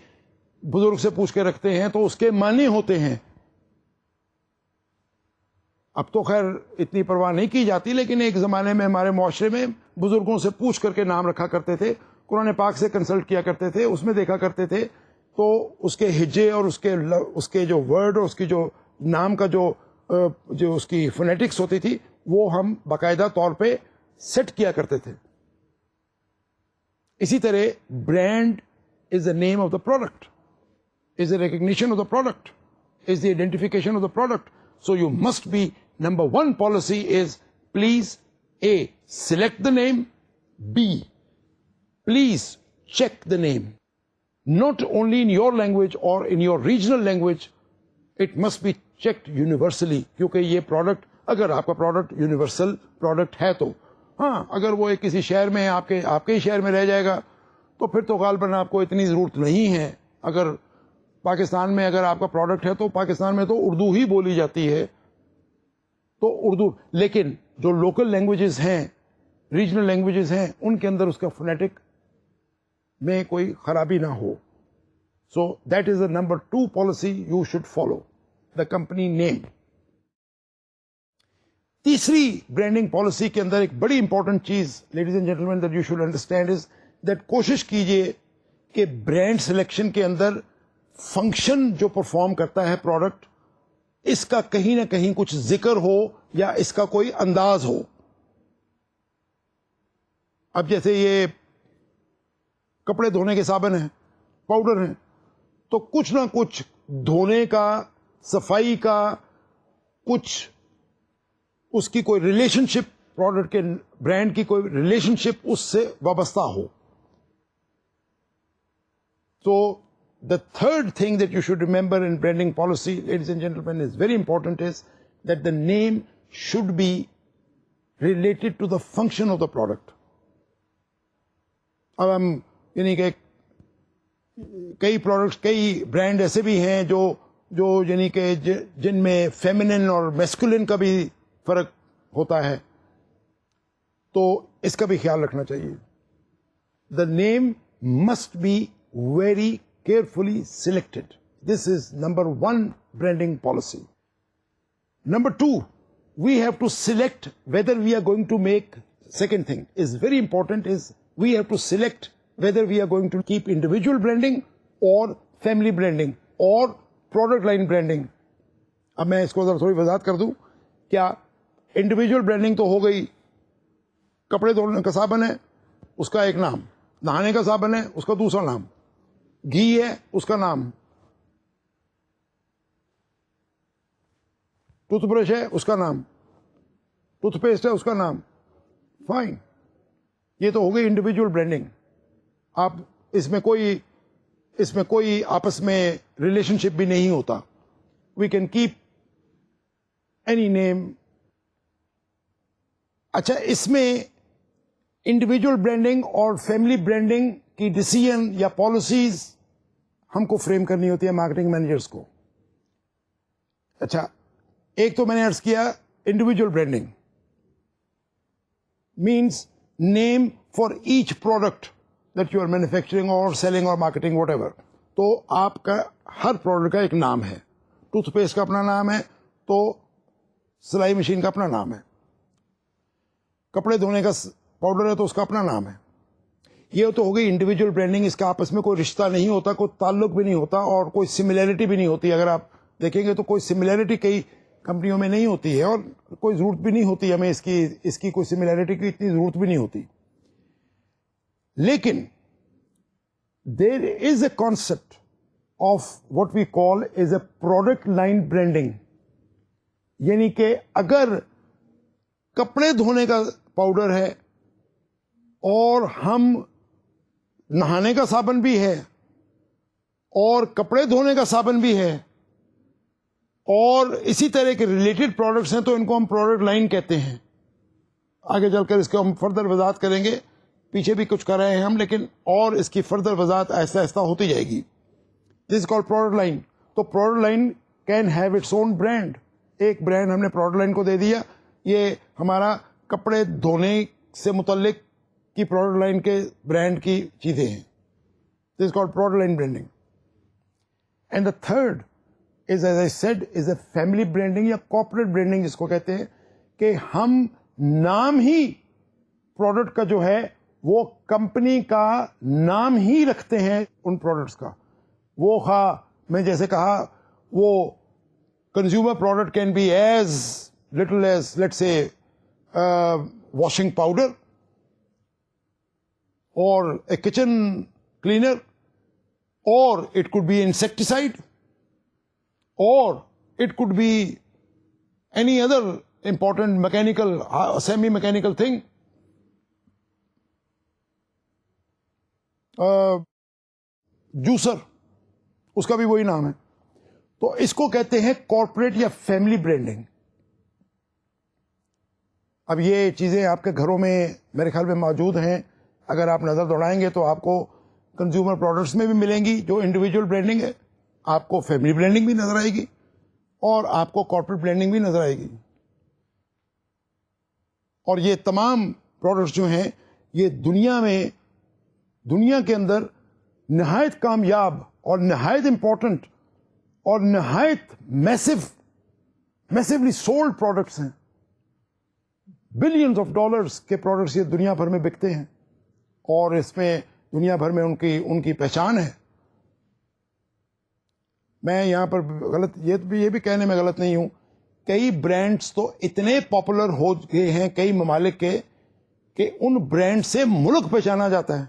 بزرگ سے پوچھ کے رکھتے ہیں تو اس کے معنی ہوتے ہیں. اب تو خیر اتنی پرواہ نہیں کی جاتی، لیکن ایک زمانے میں ہمارے معاشرے میں بزرگوں سے پوچھ کر کے نام رکھا کرتے تھے، قرآن پاک سے کنسلٹ کیا کرتے تھے، اس میں دیکھا کرتے تھے تو اس کے ہجے اور اس کے جو ورڈ اور اس کی جو نام کا جو اس کی فونیٹکس ہوتی تھی وہ ہم باقاعدہ طور پہ سیٹ کیا کرتے تھے. اسی طرح brand is the name of the product, is the recognition of the product, is the identification of the product. So you must be, number one policy is, please A, select the name, B, please check the name. Not only in your language or in your regional language, it must be checked universally. کیونکہ یہ product, اگر آپ کا product universal product ہے تو ہاں، اگر وہ کسی شہر میں آپ کے ہی شہر میں رہ جائے گا تو پھر تو غالباً آپ کو اتنی ضرورت نہیں ہے. اگر پاکستان میں اگر آپ کا پروڈکٹ ہے تو پاکستان میں تو اردو ہی بولی جاتی ہے تو اردو، لیکن جو لوکل لینگویجز ہیں، ریجنل لینگویجز ہیں، ان کے اندر اس کا فونیٹک میں کوئی خرابی نہ ہو. So that is the number 2 policy you should follow, the company name. تیسری برانڈنگ پالیسی کے اندر ایک بڑی امپورٹنٹ چیز ladies and gentlemen that you should understand is that کوشش کیجیے کہ برانڈ سلیکشن کے اندر فنکشن جو پرفارم کرتا ہے پروڈکٹ، اس کا کہیں نہ کہیں کچھ ذکر ہو یا اس کا کوئی انداز ہو. اب جیسے یہ کپڑے دھونے کے صابن ہیں، پاؤڈر ہیں، تو کچھ نہ کچھ دھونے کا، صفائی کا، کچھ اس کی کوئی ریلیشن شپ، پروڈکٹ کے برانڈ کی کوئی ریلیشن شپ اس سے وابستہ ہو. So the third thing that you should remember in branding policy, ladies and gentlemen, is very important, is that the name should be related to the function of the product. اب ہم یعنی کہ کئی products, کئی brand ایسے بھی ہیں جو یعنی کہ جن میں فیمنن اور میسکولن کا بھی فرق ہوتا ہے، تو اس کا بھی خیال رکھنا چاہیے. The name must be very carefully selected. This is number 1 branding policy. Number 2, we have to select whether we are going to make, second thing is very important, is we have to select whether we are going to keep individual branding or family branding or product line branding. اب میں اس کو ذرا تھوڑی وضاحت کر دوں. کیا individual branding تو ہو گئی، کپڑے دھونے کا صابن ہے اس کا ایک نام، نہانے کا صابن ہے اس کا دوسرا نام، گھی ہے اس کا نام. ٹوتھ برش ہے اس کا نام, ٹوتھ پیسٹ ہے اس کا نام, فائن. یہ تو ہو گئی انڈیویجول برانڈنگ. آپ اس میں کوئی آپس میں ریلیشن شپ بھی نہیں ہوتا. We can keep any name. اچھا, اس میں انڈیویجول برانڈنگ اور فیملی برانڈنگ کی ڈیسیژن یا پالیسیز ہم کو فریم کرنی ہوتی ہے مارکیٹنگ مینیجرس کو. اچھا, ایک تو میں نے عرض کیا individual branding means name for each product that you are manufacturing اور سیلنگ اور مارکیٹنگ واٹ ایور. تو آپ کا ہر پروڈکٹ کا ایک نام ہے. ٹوتھ پیسٹ کا اپنا نام ہے, تو سلائی مشین کا اپنا نام ہے. کپڑے دھونے کا پاؤڈر ہے تو اس کا اپنا نام ہے. یہ تو ہو گئی انڈیویجول برانڈنگ. اس کا آپس میں کوئی رشتہ نہیں ہوتا, کوئی تعلق بھی نہیں ہوتا, اور کوئی سملیرٹی بھی نہیں ہوتی. اگر آپ دیکھیں گے تو کوئی سملیرٹی کئی کمپنیوں میں نہیں ہوتی ہے, اور کوئی ضرورت بھی نہیں ہوتی ہمیں اس کی کوئی سملیرٹی کی اتنی ضرورت بھی نہیں ہوتی. لیکن there is a concept of what we call is a product line branding. یعنی کہ اگر کپڑے دھونے کا پاؤڈر ہے اور ہم نہانے کا صابن بھی ہے اور کپڑے دھونے کا صابن بھی ہے اور اسی طرح کے ریلیٹڈ پروڈکٹس ہیں, تو ان کو ہم پروڈکٹ لائن کہتے ہیں. آگے چل کر اس کو ہم فردر وضاحت کریں گے. پیچھے بھی کچھ کر رہے ہیں ہم, لیکن اور اس کی فردر وضاحت آہستہ آہستہ ہوتی جائے گی. دس کال پروڈکٹ لائن. تو product line can have its own brand. ایک برانڈ ہم نے پروڈکٹ لائن کو دے دیا. یہ ہمارا کپڑے دھونے سے متعلق کی پروڈکٹ لائن کے برانڈ کی چیزیں ہیں. This call product line branding. And the third is, as I said, is a family branding یا کارپوریٹ برانڈنگ جس کو کہتے ہیں, کہ ہم نام ہی پروڈکٹ کا جو ہے وہ کمپنی کا نام ہی رکھتے ہیں ان پروڈکٹس کا. وہ میں جیسے کہا, وہ consumer product can be as little as let's say washing powder or a kitchen cleaner, or it could be insecticide, or it could be any other important mechanical, semi-mechanical thing. Juicer, اس کا بھی وہی نام ہے. تو اس کو کہتے ہیں کارپوریٹ یا فیملی برانڈنگ. اب یہ چیزیں آپ کے گھروں میں میرے خیال میں موجود ہیں. اگر آپ نظر دوڑائیں گے تو آپ کو کنزیومر پروڈکٹس میں بھی ملیں گی جو انڈیویجول برانڈنگ ہے, آپ کو فیملی برانڈنگ بھی نظر آئے گی, اور آپ کو کارپوریٹ برانڈنگ بھی نظر آئے گی. اور یہ تمام پروڈکٹس جو ہیں یہ دنیا کے اندر نہایت کامیاب اور نہایت امپورٹنٹ اور نہایت میسیولی سولڈ پروڈکٹس ہیں. بلینز آف ڈالرز کے پروڈکٹس یہ دنیا بھر میں بکتے ہیں, اور اس میں دنیا بھر میں ان کی پہچان ہے. میں یہاں پر یہ بھی کہنے میں غلط نہیں ہوں, کئی برانڈز تو اتنے پاپولر ہو گئے ہیں کئی ممالک کے کہ ان برانڈ سے ملک پہچانا جاتا ہے.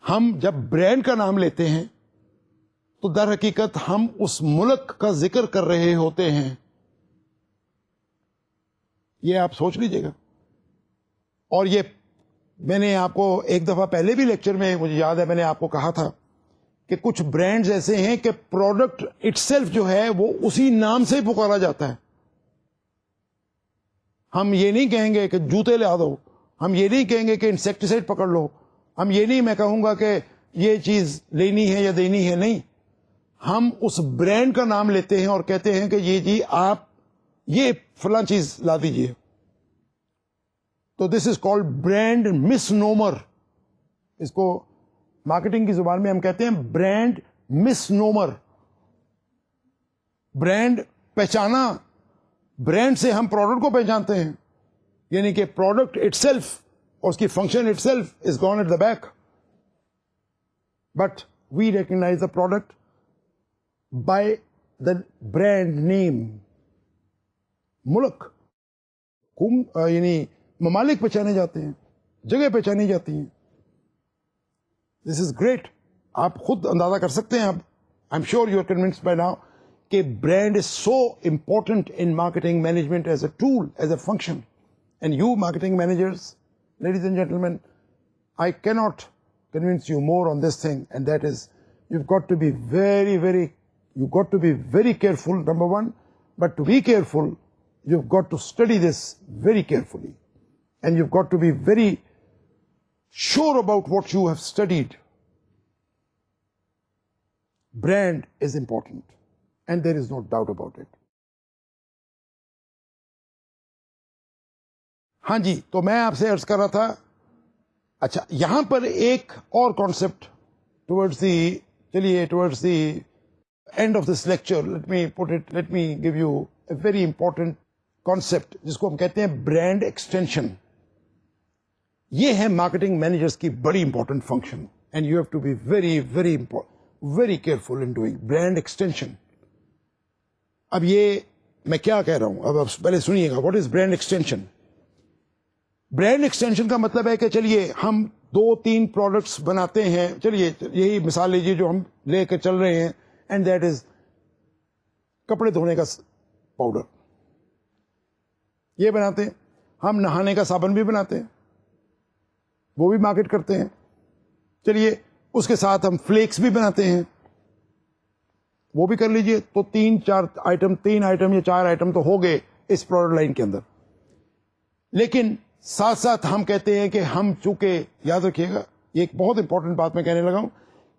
ہم جب برانڈ کا نام لیتے ہیں تو در حقیقت ہم اس ملک کا ذکر کر رہے ہوتے ہیں. یہ آپ سوچ لیجئے گا. اور یہ میں نے آپ کو ایک دفعہ پہلے بھی لیکچر میں مجھے یاد ہے میں نے آپ کو کہا تھا کہ کچھ برانڈز ایسے ہیں کہ پروڈکٹ اٹ سیلف جو ہے وہ اسی نام سے ہی پکارا جاتا ہے. ہم یہ نہیں کہیں گے کہ جوتے لا دو, ہم یہ نہیں کہیں گے کہ انسیکٹیسائڈ پکڑ لو, ہم یہ نہیں میں کہوں گا کہ یہ چیز لینی ہے یا دینی ہے. نہیں, ہم اس برانڈ کا نام لیتے ہیں اور کہتے ہیں کہ یہ جی آپ یہ فلاں چیز لا دیجیے. تو دس از کالڈ برانڈ مس نومر. اس کو مارکیٹنگ کی زبان میں ہم کہتے ہیں برانڈ مس نومر. برانڈ پہچانا, برانڈ سے ہم پروڈکٹ کو پہچانتے ہیں, یعنی کہ پروڈکٹ اٹ سیلف اور اس کی function itself is gone at the back, but we recognise the product by the brand name. ملک یعنی ممالک پہچانے جاتے ہیں, جگہ پہچانی جاتی ہیں. This is great. آپ خود اندازہ کر سکتے ہیں. اب I am sure you are convinced by now کہ brand is so important in marketing management as a tool, as a function. And you marketing managers, ladies and gentlemen, I cannot convince you more on this thing, and that is you've got to be very careful, number one, but to be careful, you've got to study this very carefully, and you've got to be very sure about what you have studied. Brand is important, and there is no doubt about it. ہاں جی، تو میں آپ سے عرض کر رہا تھا، اچھا یہاں پر ایک اور concept towards the end of this lecture, let me give you a very important concept جس کو ہم کہتے ہیں برانڈ ایکسٹینشن. یہ ہے مارکیٹنگ مینیجرس کی بڑی important function, and you have to be very careful in doing brand extension. اب یہ میں کیا کہہ رہا ہوں، اب آپ پہلے سنیے گا. What is brand extension? Brand extension کا مطلب ہے کہ چلیے ہم 2-3 پروڈکٹس بناتے ہیں، چلیے یہی مثال لیجیے جو ہم لے کے چل رہے ہیں، اینڈ دیٹ از کپڑے دھونے کا پاؤڈر. یہ بناتے ہیں. ہم نہانے کا صابن بھی بناتے ہیں، وہ بھی مارکیٹ کرتے ہیں. چلیے اس کے ساتھ ہم فلیکس بھی بناتے ہیں، وہ بھی کر لیجئے. تو 3 آئٹم یا 4 آئٹم تو ہو گئے اس پروڈکٹ لائن کے اندر. لیکن ساتھ ساتھ ہم کہتے ہیں کہ ہم چونکہ، یاد رکھیے گا یہ ایک بہت امپورٹنٹ بات میں کہنے لگا ہوں،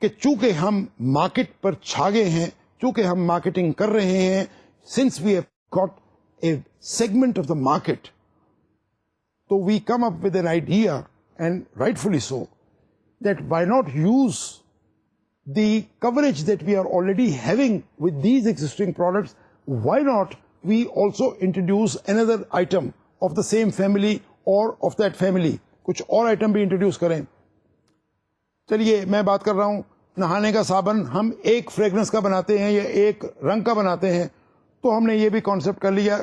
کہ چونکہ ہم مارکیٹ پر چھا گئے ہیں، چونکہ ہم مارکیٹنگ کر رہے ہیں، since we have got a segment of the market, تو we come up with an idea, and rightfully so, that why not use the coverage that we are already having with these existing products, why not we also introduce another item of the same family or of that family. کچھ اور item بھی introduce کریں. چلیے میں بات کر رہا ہوں نہانے کا صابن ہم ایک فریگرنس کا بناتے ہیں یا ایک رنگ کا بناتے ہیں، تو ہم نے یہ بھی کانسیپٹ کر لیا،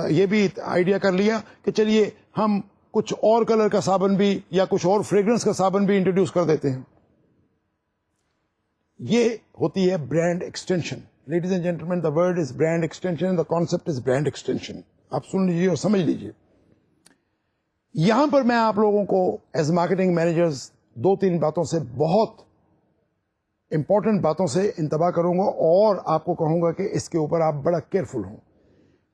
یہ بھی آئیڈیا کر لیا کہ چلیے ہم کچھ اور کلر کا صابن بھی یا کچھ اور فریگرنس کا صابن بھی انٹروڈیوس کر دیتے ہیں. یہ ہوتی ہے brand extension. Ladies and gentleman, the word is brand extension, the concept is brand extension. آپ سن لیجیے اور سمجھ لیجیے. یہاں پر میں آپ لوگوں کو ایز مارکیٹنگ مینیجرز 2-3 باتوں سے، بہت امپورٹنٹ باتوں سے انتباہ کروں گا، اور آپ کو کہوں گا کہ اس کے اوپر آپ بڑا کیئرفل ہوں.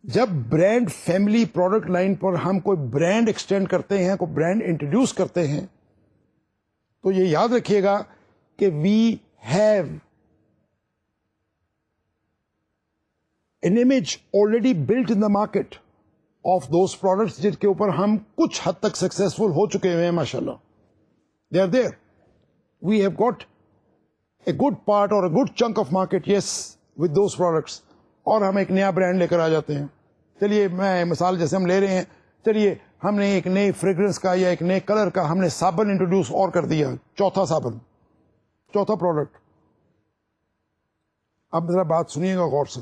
جب برانڈ فیملی پروڈکٹ لائن پر ہم کوئی برانڈ ایکسٹینڈ کرتے ہیں، کوئی برانڈ انٹروڈیوس کرتے ہیں، تو یہ یاد رکھیے گا کہ وی have an image already built in the market of those products جن کے اوپر ہم کچھ حد تک سکسیسفل ہو چکے ہوئے ہیں. ماشاءاللہ they are there. We have got a good part or a good chunk of market, yes, with those products. اور ہم ایک نیا برانڈ لے کر آ جاتے ہیں. چلیے میں مثال جیسے ہم لے رہے ہیں، چلیے ہم نے ایک نئی فریگرنس کا یا ایک نئے کلر کا ہم نے صابن انٹروڈیوس اور کر دیا، چوتھا پروڈکٹ. اب ذرا بات سنیے گا غور سے.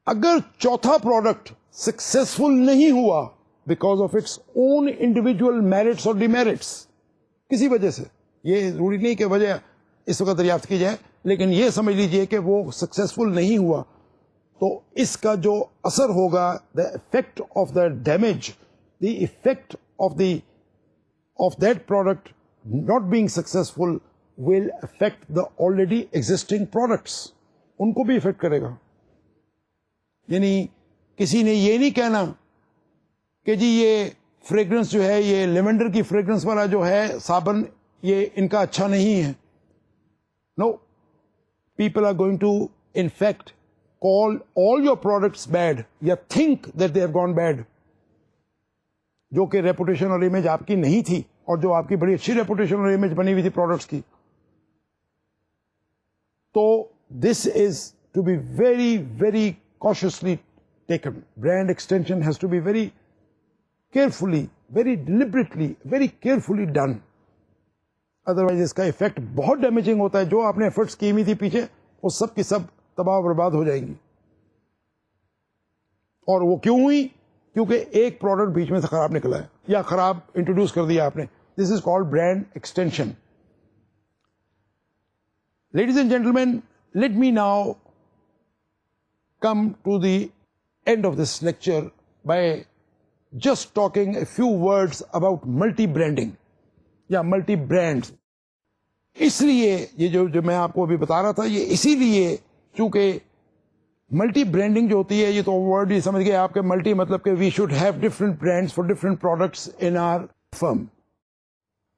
اگر چوتھا پروڈکٹ سکسیسفل نہیں ہوا because of its own individual merits اور ڈیمیرٹس، کسی وجہ سے، یہ ضروری نہیں کہ وجہ اس وقت دریافت کی جائے، لیکن یہ سمجھ لیجئے کہ وہ سکسیسفل نہیں ہوا، تو اس کا جو اثر ہوگا، the effect of the damage, the effect of that product not being successful will affect the already existing products. ان کو بھی افیکٹ کرے گا. یعنی کسی نے یہ نہیں کہنا کہ جی یہ فریگرنس جو ہے، یہ لیونڈر کی فریگرنس والا جو ہے صابن، یہ ان کا اچھا نہیں ہے. No, people are going to in fact call all your products bad, یا think that they have gone bad, جو کہ ریپوٹیشن اور امیج آپ کی نہیں تھی، اور جو آپ کی بڑی اچھی ریپوٹیشن اور امیج بنی ہوئی تھی پروڈکٹس کی. تو this is to be very cautiously taken. Brand extension has to be very carefully, very deliberately, very carefully done. Otherwise اس کا افیکٹ بہت ڈیمیجنگ ہوتا ہے. جو آپ نے ایفرٹس کی ہوئی تھی پیچھے، وہ سب کی سب تباہ و برباد ہو جائیں گی. اور وہ کیوں ہوئی؟ کیونکہ ایک پروڈکٹ بیچ میں سے خراب نکلا ہے یا خراب انٹروڈیوس کر دیا آپ نے. This is called brand extension. Ladies and gentlemen, let me now come to the end of this lecture by just talking a few words about multi-branding یا ملٹی برانڈ. اس لیے یہ جو میں آپ کو ابھی بتا رہا تھا یہ اسی لیے چونکہ ملٹی برانڈنگ جو ہوتی ہے یہ تو ورڈ ہی سمجھ گئے آپ کے. ملٹی مطلب کہ we should have different brands for different products in our firm.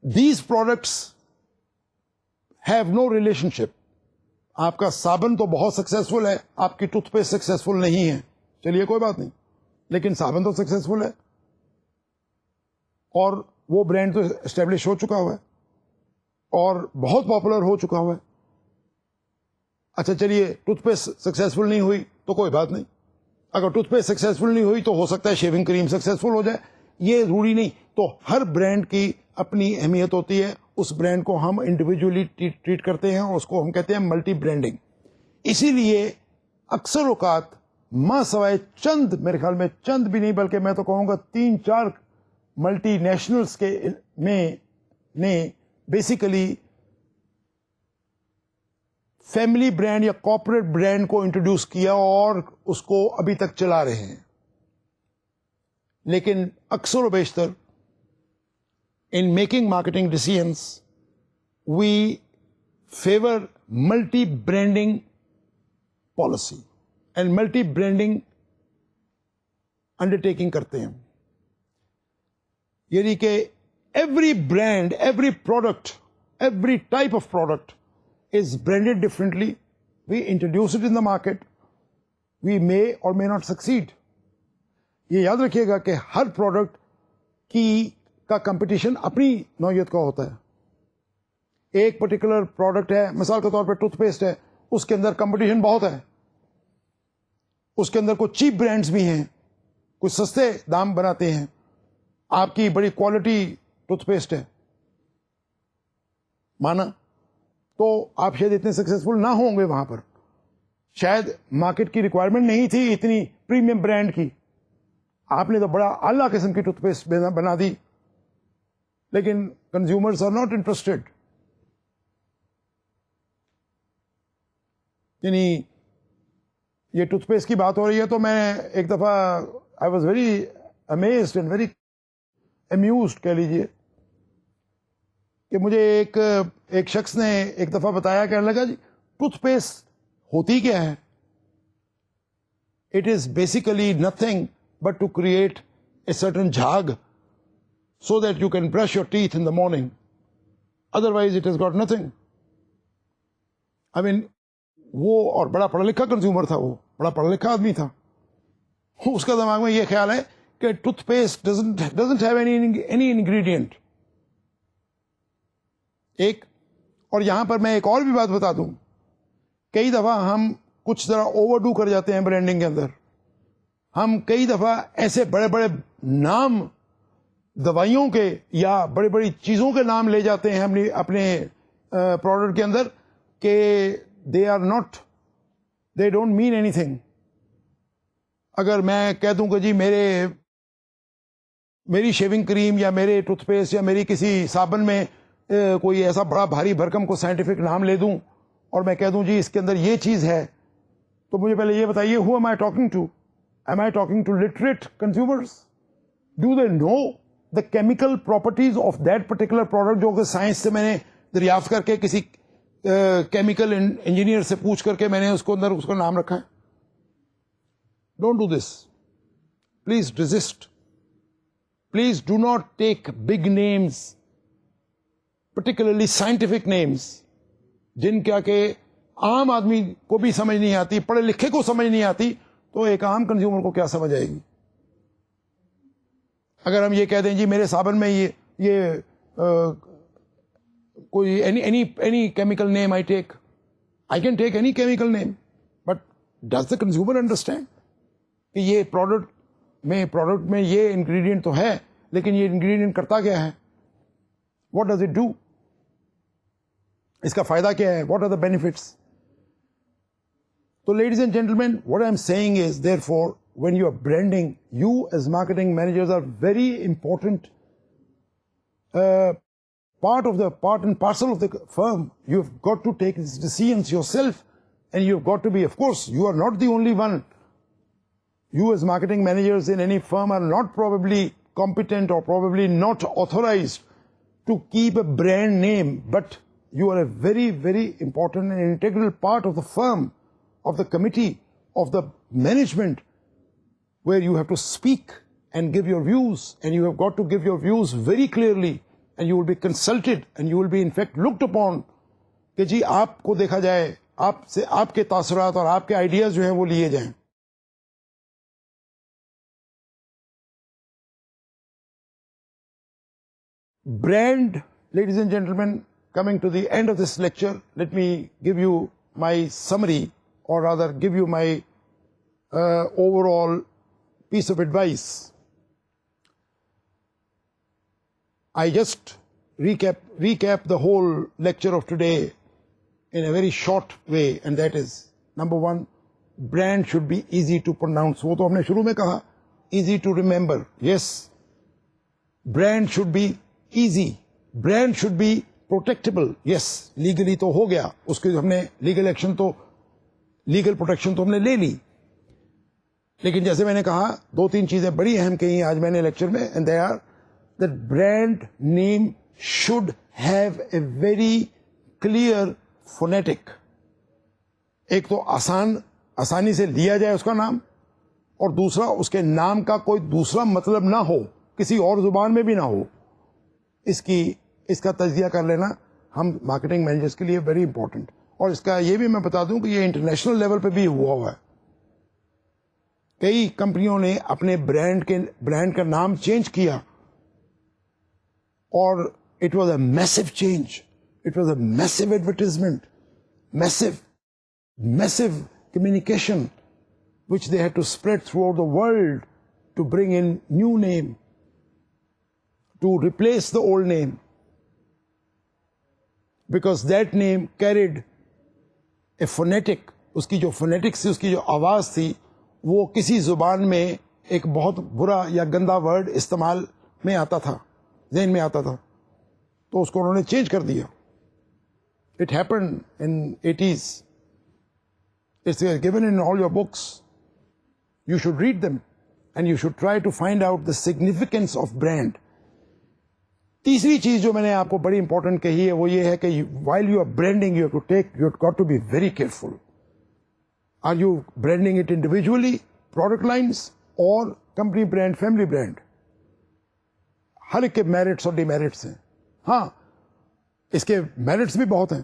These products have no relationship. آپ کا صابن تو بہت سکسیسفل ہے, آپ کی ٹوتھ پیسٹ سکسیسفل نہیں ہے, چلیے کوئی بات نہیں, لیکن صابن تو سکسیسفل ہے اور وہ برانڈ تو اسٹیبلش ہو چکا ہوا ہے اور بہت پاپولر ہو چکا ہوا ہے. اچھا چلیے ٹوتھ پیسٹ سکسیسفل نہیں ہوئی تو کوئی بات نہیں. اگر ٹوتھ پیسٹ سکسیسفل نہیں ہوئی تو ہو سکتا ہے شیونگ کریم سکسیسفل ہو جائے, یہ ضروری نہیں. تو ہر برانڈ کی اپنی اہمیت ہوتی ہے, اس برانڈ کو ہم انڈیویجولی ٹریٹ کرتے ہیں اور اس کو ہم کہتے ہیں ملٹی برانڈنگ. اسی لیے اکثر اوقات ماں سوائے چند, میرے خیال میں چند بھی نہیں بلکہ میں تو کہوں گا 3-4 ملٹی نیشنلز کے میں نے بیسیکلی فیملی برانڈ یا کارپوریٹ برانڈ کو انٹروڈیوس کیا اور اس کو ابھی تک چلا رہے ہیں. لیکن اکثر و بیشتر in making marketing decisions, we favor multi-branding policy and multi-branding undertaking کرتے ہیں. یعنی کہ every brand, every product, every type of product is branded differently. We introduce it in the market. We may or may not succeed. یہ یاد رکھیے گا کہ ہر product کا کمپٹیشن اپنی نوعیت کا ہوتا ہے. ایک پرٹیکولر پروڈکٹ ہے, مثال کے طور پہ ٹوتھ پیسٹ ہے, اس کے اندر کمپٹیشن بہت ہے. اس کے اندر کچھ چیپ برانڈز بھی ہیں, کچھ سستے دام بناتے ہیں. آپ کی بڑی کوالٹی ٹوتھ پیسٹ ہے مانا, تو آپ شاید اتنے سکسیسفل نہ ہوں گے وہاں پر. شاید مارکیٹ کی ریکوائرمنٹ نہیں تھی اتنی پریمیم برانڈ کی, آپ نے تو بڑا اعلیٰ قسم کی ٹوتھ پیسٹ بنا دی, لیکن کنزیومرز آر ناٹ انٹرسٹیڈ. یعنی یہ ٹوتھ پیسٹ کی بات ہو رہی ہے تو میں ایک دفعہ I was very amazed and very amused کہہ لیجیے کہ مجھے ایک شخص نے ایک دفعہ بتایا, کہنے لگا جی ٹوتھ پیسٹ ہوتی کیا ہے. It is basically nothing but to create a certain jhag so that you can brush your teeth in the morning. Otherwise it has got nothing. I mean, وہ اور بڑا پڑھا لکھا کنزیومر تھا, وہ بڑا پڑھا لکھا آدمی تھا. اس کا دماغ میں یہ خیال ہے کہ tooth paste doesn't have any ingredient. ایک اور یہاں پر میں ایک اور بھی بات بتا دوں, کئی دفعہ ہم کچھ ذرا اوور ڈو کر جاتے ہیں برانڈنگ کے اندر. ہم کئی دفعہ ایسے بڑے بڑے نام دوائیوں کے یا بڑی بڑی چیزوں کے نام لے جاتے ہیں اپنے پروڈکٹ کے اندر کہ they don't mean anything. اگر میں کہہ دوں کہ جی میری شیونگ کریم یا میرے ٹوتھ پیسٹ یا میری کسی صابن میں کوئی ایسا بڑا بھاری بھرکم کو سائنٹیفک نام لے دوں اور میں کہہ دوں جی اس کے اندر یہ چیز ہے, تو مجھے پہلے یہ بتائیے, who am I talking to? Am I talking to literate consumers? Do they know the chemical properties of that particular product جو کہ سائنس سے میں نے دریافت کر کے کسی کیمیکل انجینئر سے پوچھ کر کے میں نے اس کو اندر اس کا نام رکھا ہے؟ Don't do this. Please resist. Please do not take big names, particularly scientific names, جن کیا کہ عام آدمی کو بھی سمجھ نہیں آتی, پڑھے لکھے کو سمجھ نہیں آتی, تو ایک عام کنزیومر کو کیا سمجھ آئے گی. اگر ہم یہ کہہ دیں جی میرے صابن میں یہ کوئی any chemical name I can take any chemical name, but does the consumer understand کہ یہ پروڈکٹ میں یہ انگریڈینٹ تو ہے, لیکن یہ انگریڈینٹ کرتا کیا ہے, what does it do, اس کا فائدہ کیا ہے, what are the benefits. So ladies and gentlemen, what I'm saying is, therefore, when you are branding, you as marketing managers are very important part and parcel of the firm. You've got to take these decisions yourself And you've got to be, of course, you are not the only one. You as marketing managers in any firm are not probably competent or probably not authorized to keep a brand name, but you are a very, very important and integral part of the firm, of the committee, of the management, where you have to speak and give your views, and you have got to give your views very clearly, and you will be consulted, and you will be in fact looked upon کہ جی آپ کو دیکھا جائے, آپ سے آپ کے تاثرات اور آپ کے آئیڈیاز جو ہیں وہ لیے جائیں. Brand, ladies and gentlemen, coming to the end of this lecture, let me give you my summary, or rather give you my overall piece of advice. I just recap the whole lecture of today in a very short way, and that is, number one, brand should be easy to pronounce. وہ تو ہم نے شروع میں کہا, easy to remember. Yes, brand should be easy. Brand should be protectable. Yes, legally تو ہو گیا, اس کے ہم نے لیگل ایکشن تو, لیگل پروٹیکشن تو ہم نے لے لی. لیکن جیسے میں نے کہا, دو تین چیزیں بڑی اہم کہی آج میں نے لیکچر میں, and they are that brand name should have a very clear phonetic. ایک تو آسانی سے لیا جائے اس کا نام, اور دوسرا اس کے نام کا کوئی دوسرا مطلب نہ ہو, کسی اور زبان میں بھی نہ ہو. اس کا تجزیہ کر لینا ہم مارکیٹنگ مینیجرز کے لیے ویری امپورٹنٹ. اور اس کا یہ بھی میں بتا دوں کہ یہ انٹرنیشنل لیول پہ بھی ہوا ہے. کئی کمپنیوں نے اپنے برانڈ کا نام چینج کیا, اور it was a massive change, it was a massive advertisement, massive communication which they had to spread throughout the world to bring in new name, to replace the old name, because that name carried a phonetic, اس کی جو phonetics تھی, اس کی جو آواز تھی, وہ کسی زبان میں ایک بہت برا یا گندا ورڈ استعمال میں آتا تھا, ذہن میں آتا تھا, تو اس کو انہوں نے چینج کر دیا. It happened in 80s. It's given in all your books. You should read them, and you should try to find out the significance of brand. تیسری چیز جو میں نے آپ کو بڑی امپورٹنٹ کہی ہے وہ یہ ہے کہ while you are branding, you have got to be very careful. Are you branding it individually, product lines, or company brand, family brand? ہر ایک کے میرٹس اور ڈیمیرٹس ہیں. ہاں, اس کے میرٹس بھی بہت ہیں.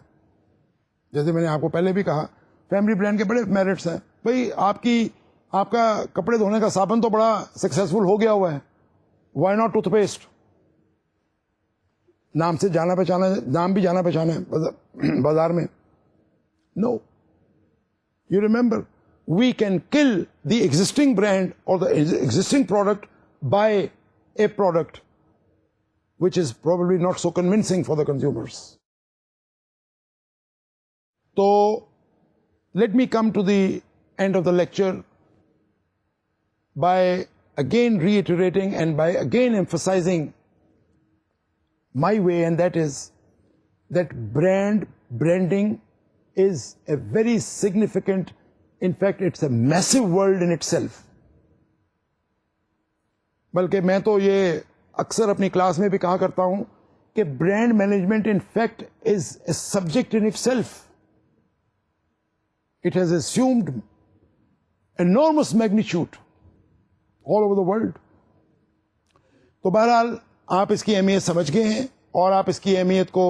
جیسے میں نے آپ کو پہلے بھی کہا, فیملی برانڈ کے بڑے میرٹس ہیں. بھائی آپ کا کپڑے دھونے کا صابن تو بڑا سکسیسفل ہو گیا ہوا ہے, وائی ناٹ ٹوتھ پیسٹ؟ نام سے جانا پہچانا, نام بھی جانا پہچانا ہے بازار میں. No, you remember, we can kill the existing brand اور the existing product by a product which is probably not so convincing for the consumers. So, let me come to the end of the lecture by again reiterating and by again emphasizing my way, and that is that branding is a very significant, in fact it's a massive world in itself. بلکہ میں تو یہ اکثر اپنی class میں بھی کہا کرتا ہوں کہ brand management in fact is a subject in it self. It has assumed enormous magnitude all over the world. تو بہرحال آپ اس کی اہمیت سمجھ گئے ہیں, اور آپ اس کی اہمیت کو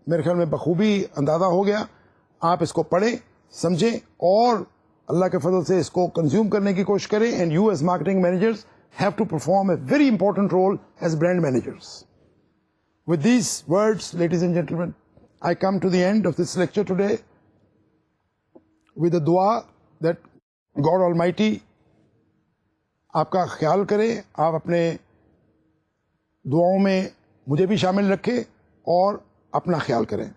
میرے خیال میں بخوبی اندازہ ہو گیا. آپ اس کو پڑھیں, سمجھیں, اور اللہ کے فضل سے اس کو کنزیوم کرنے کی کوشش کریں. And you as marketing managers have to perform a very important role as brand managers. With these words, ladies and gentlemen, I come to the end of this lecture today with a dua that God Almighty آپ کا خیال کرے, آپ اپنے دعاؤں میں مجھے بھی شامل رکھے اور اپنا خیال کریں.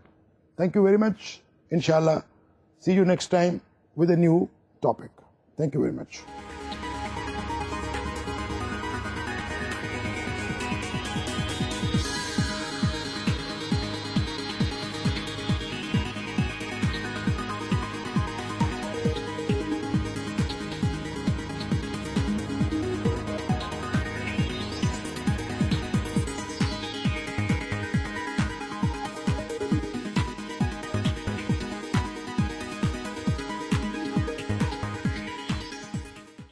Thank you very much. Inshallah, see you next time with a new topic. Thank you very much.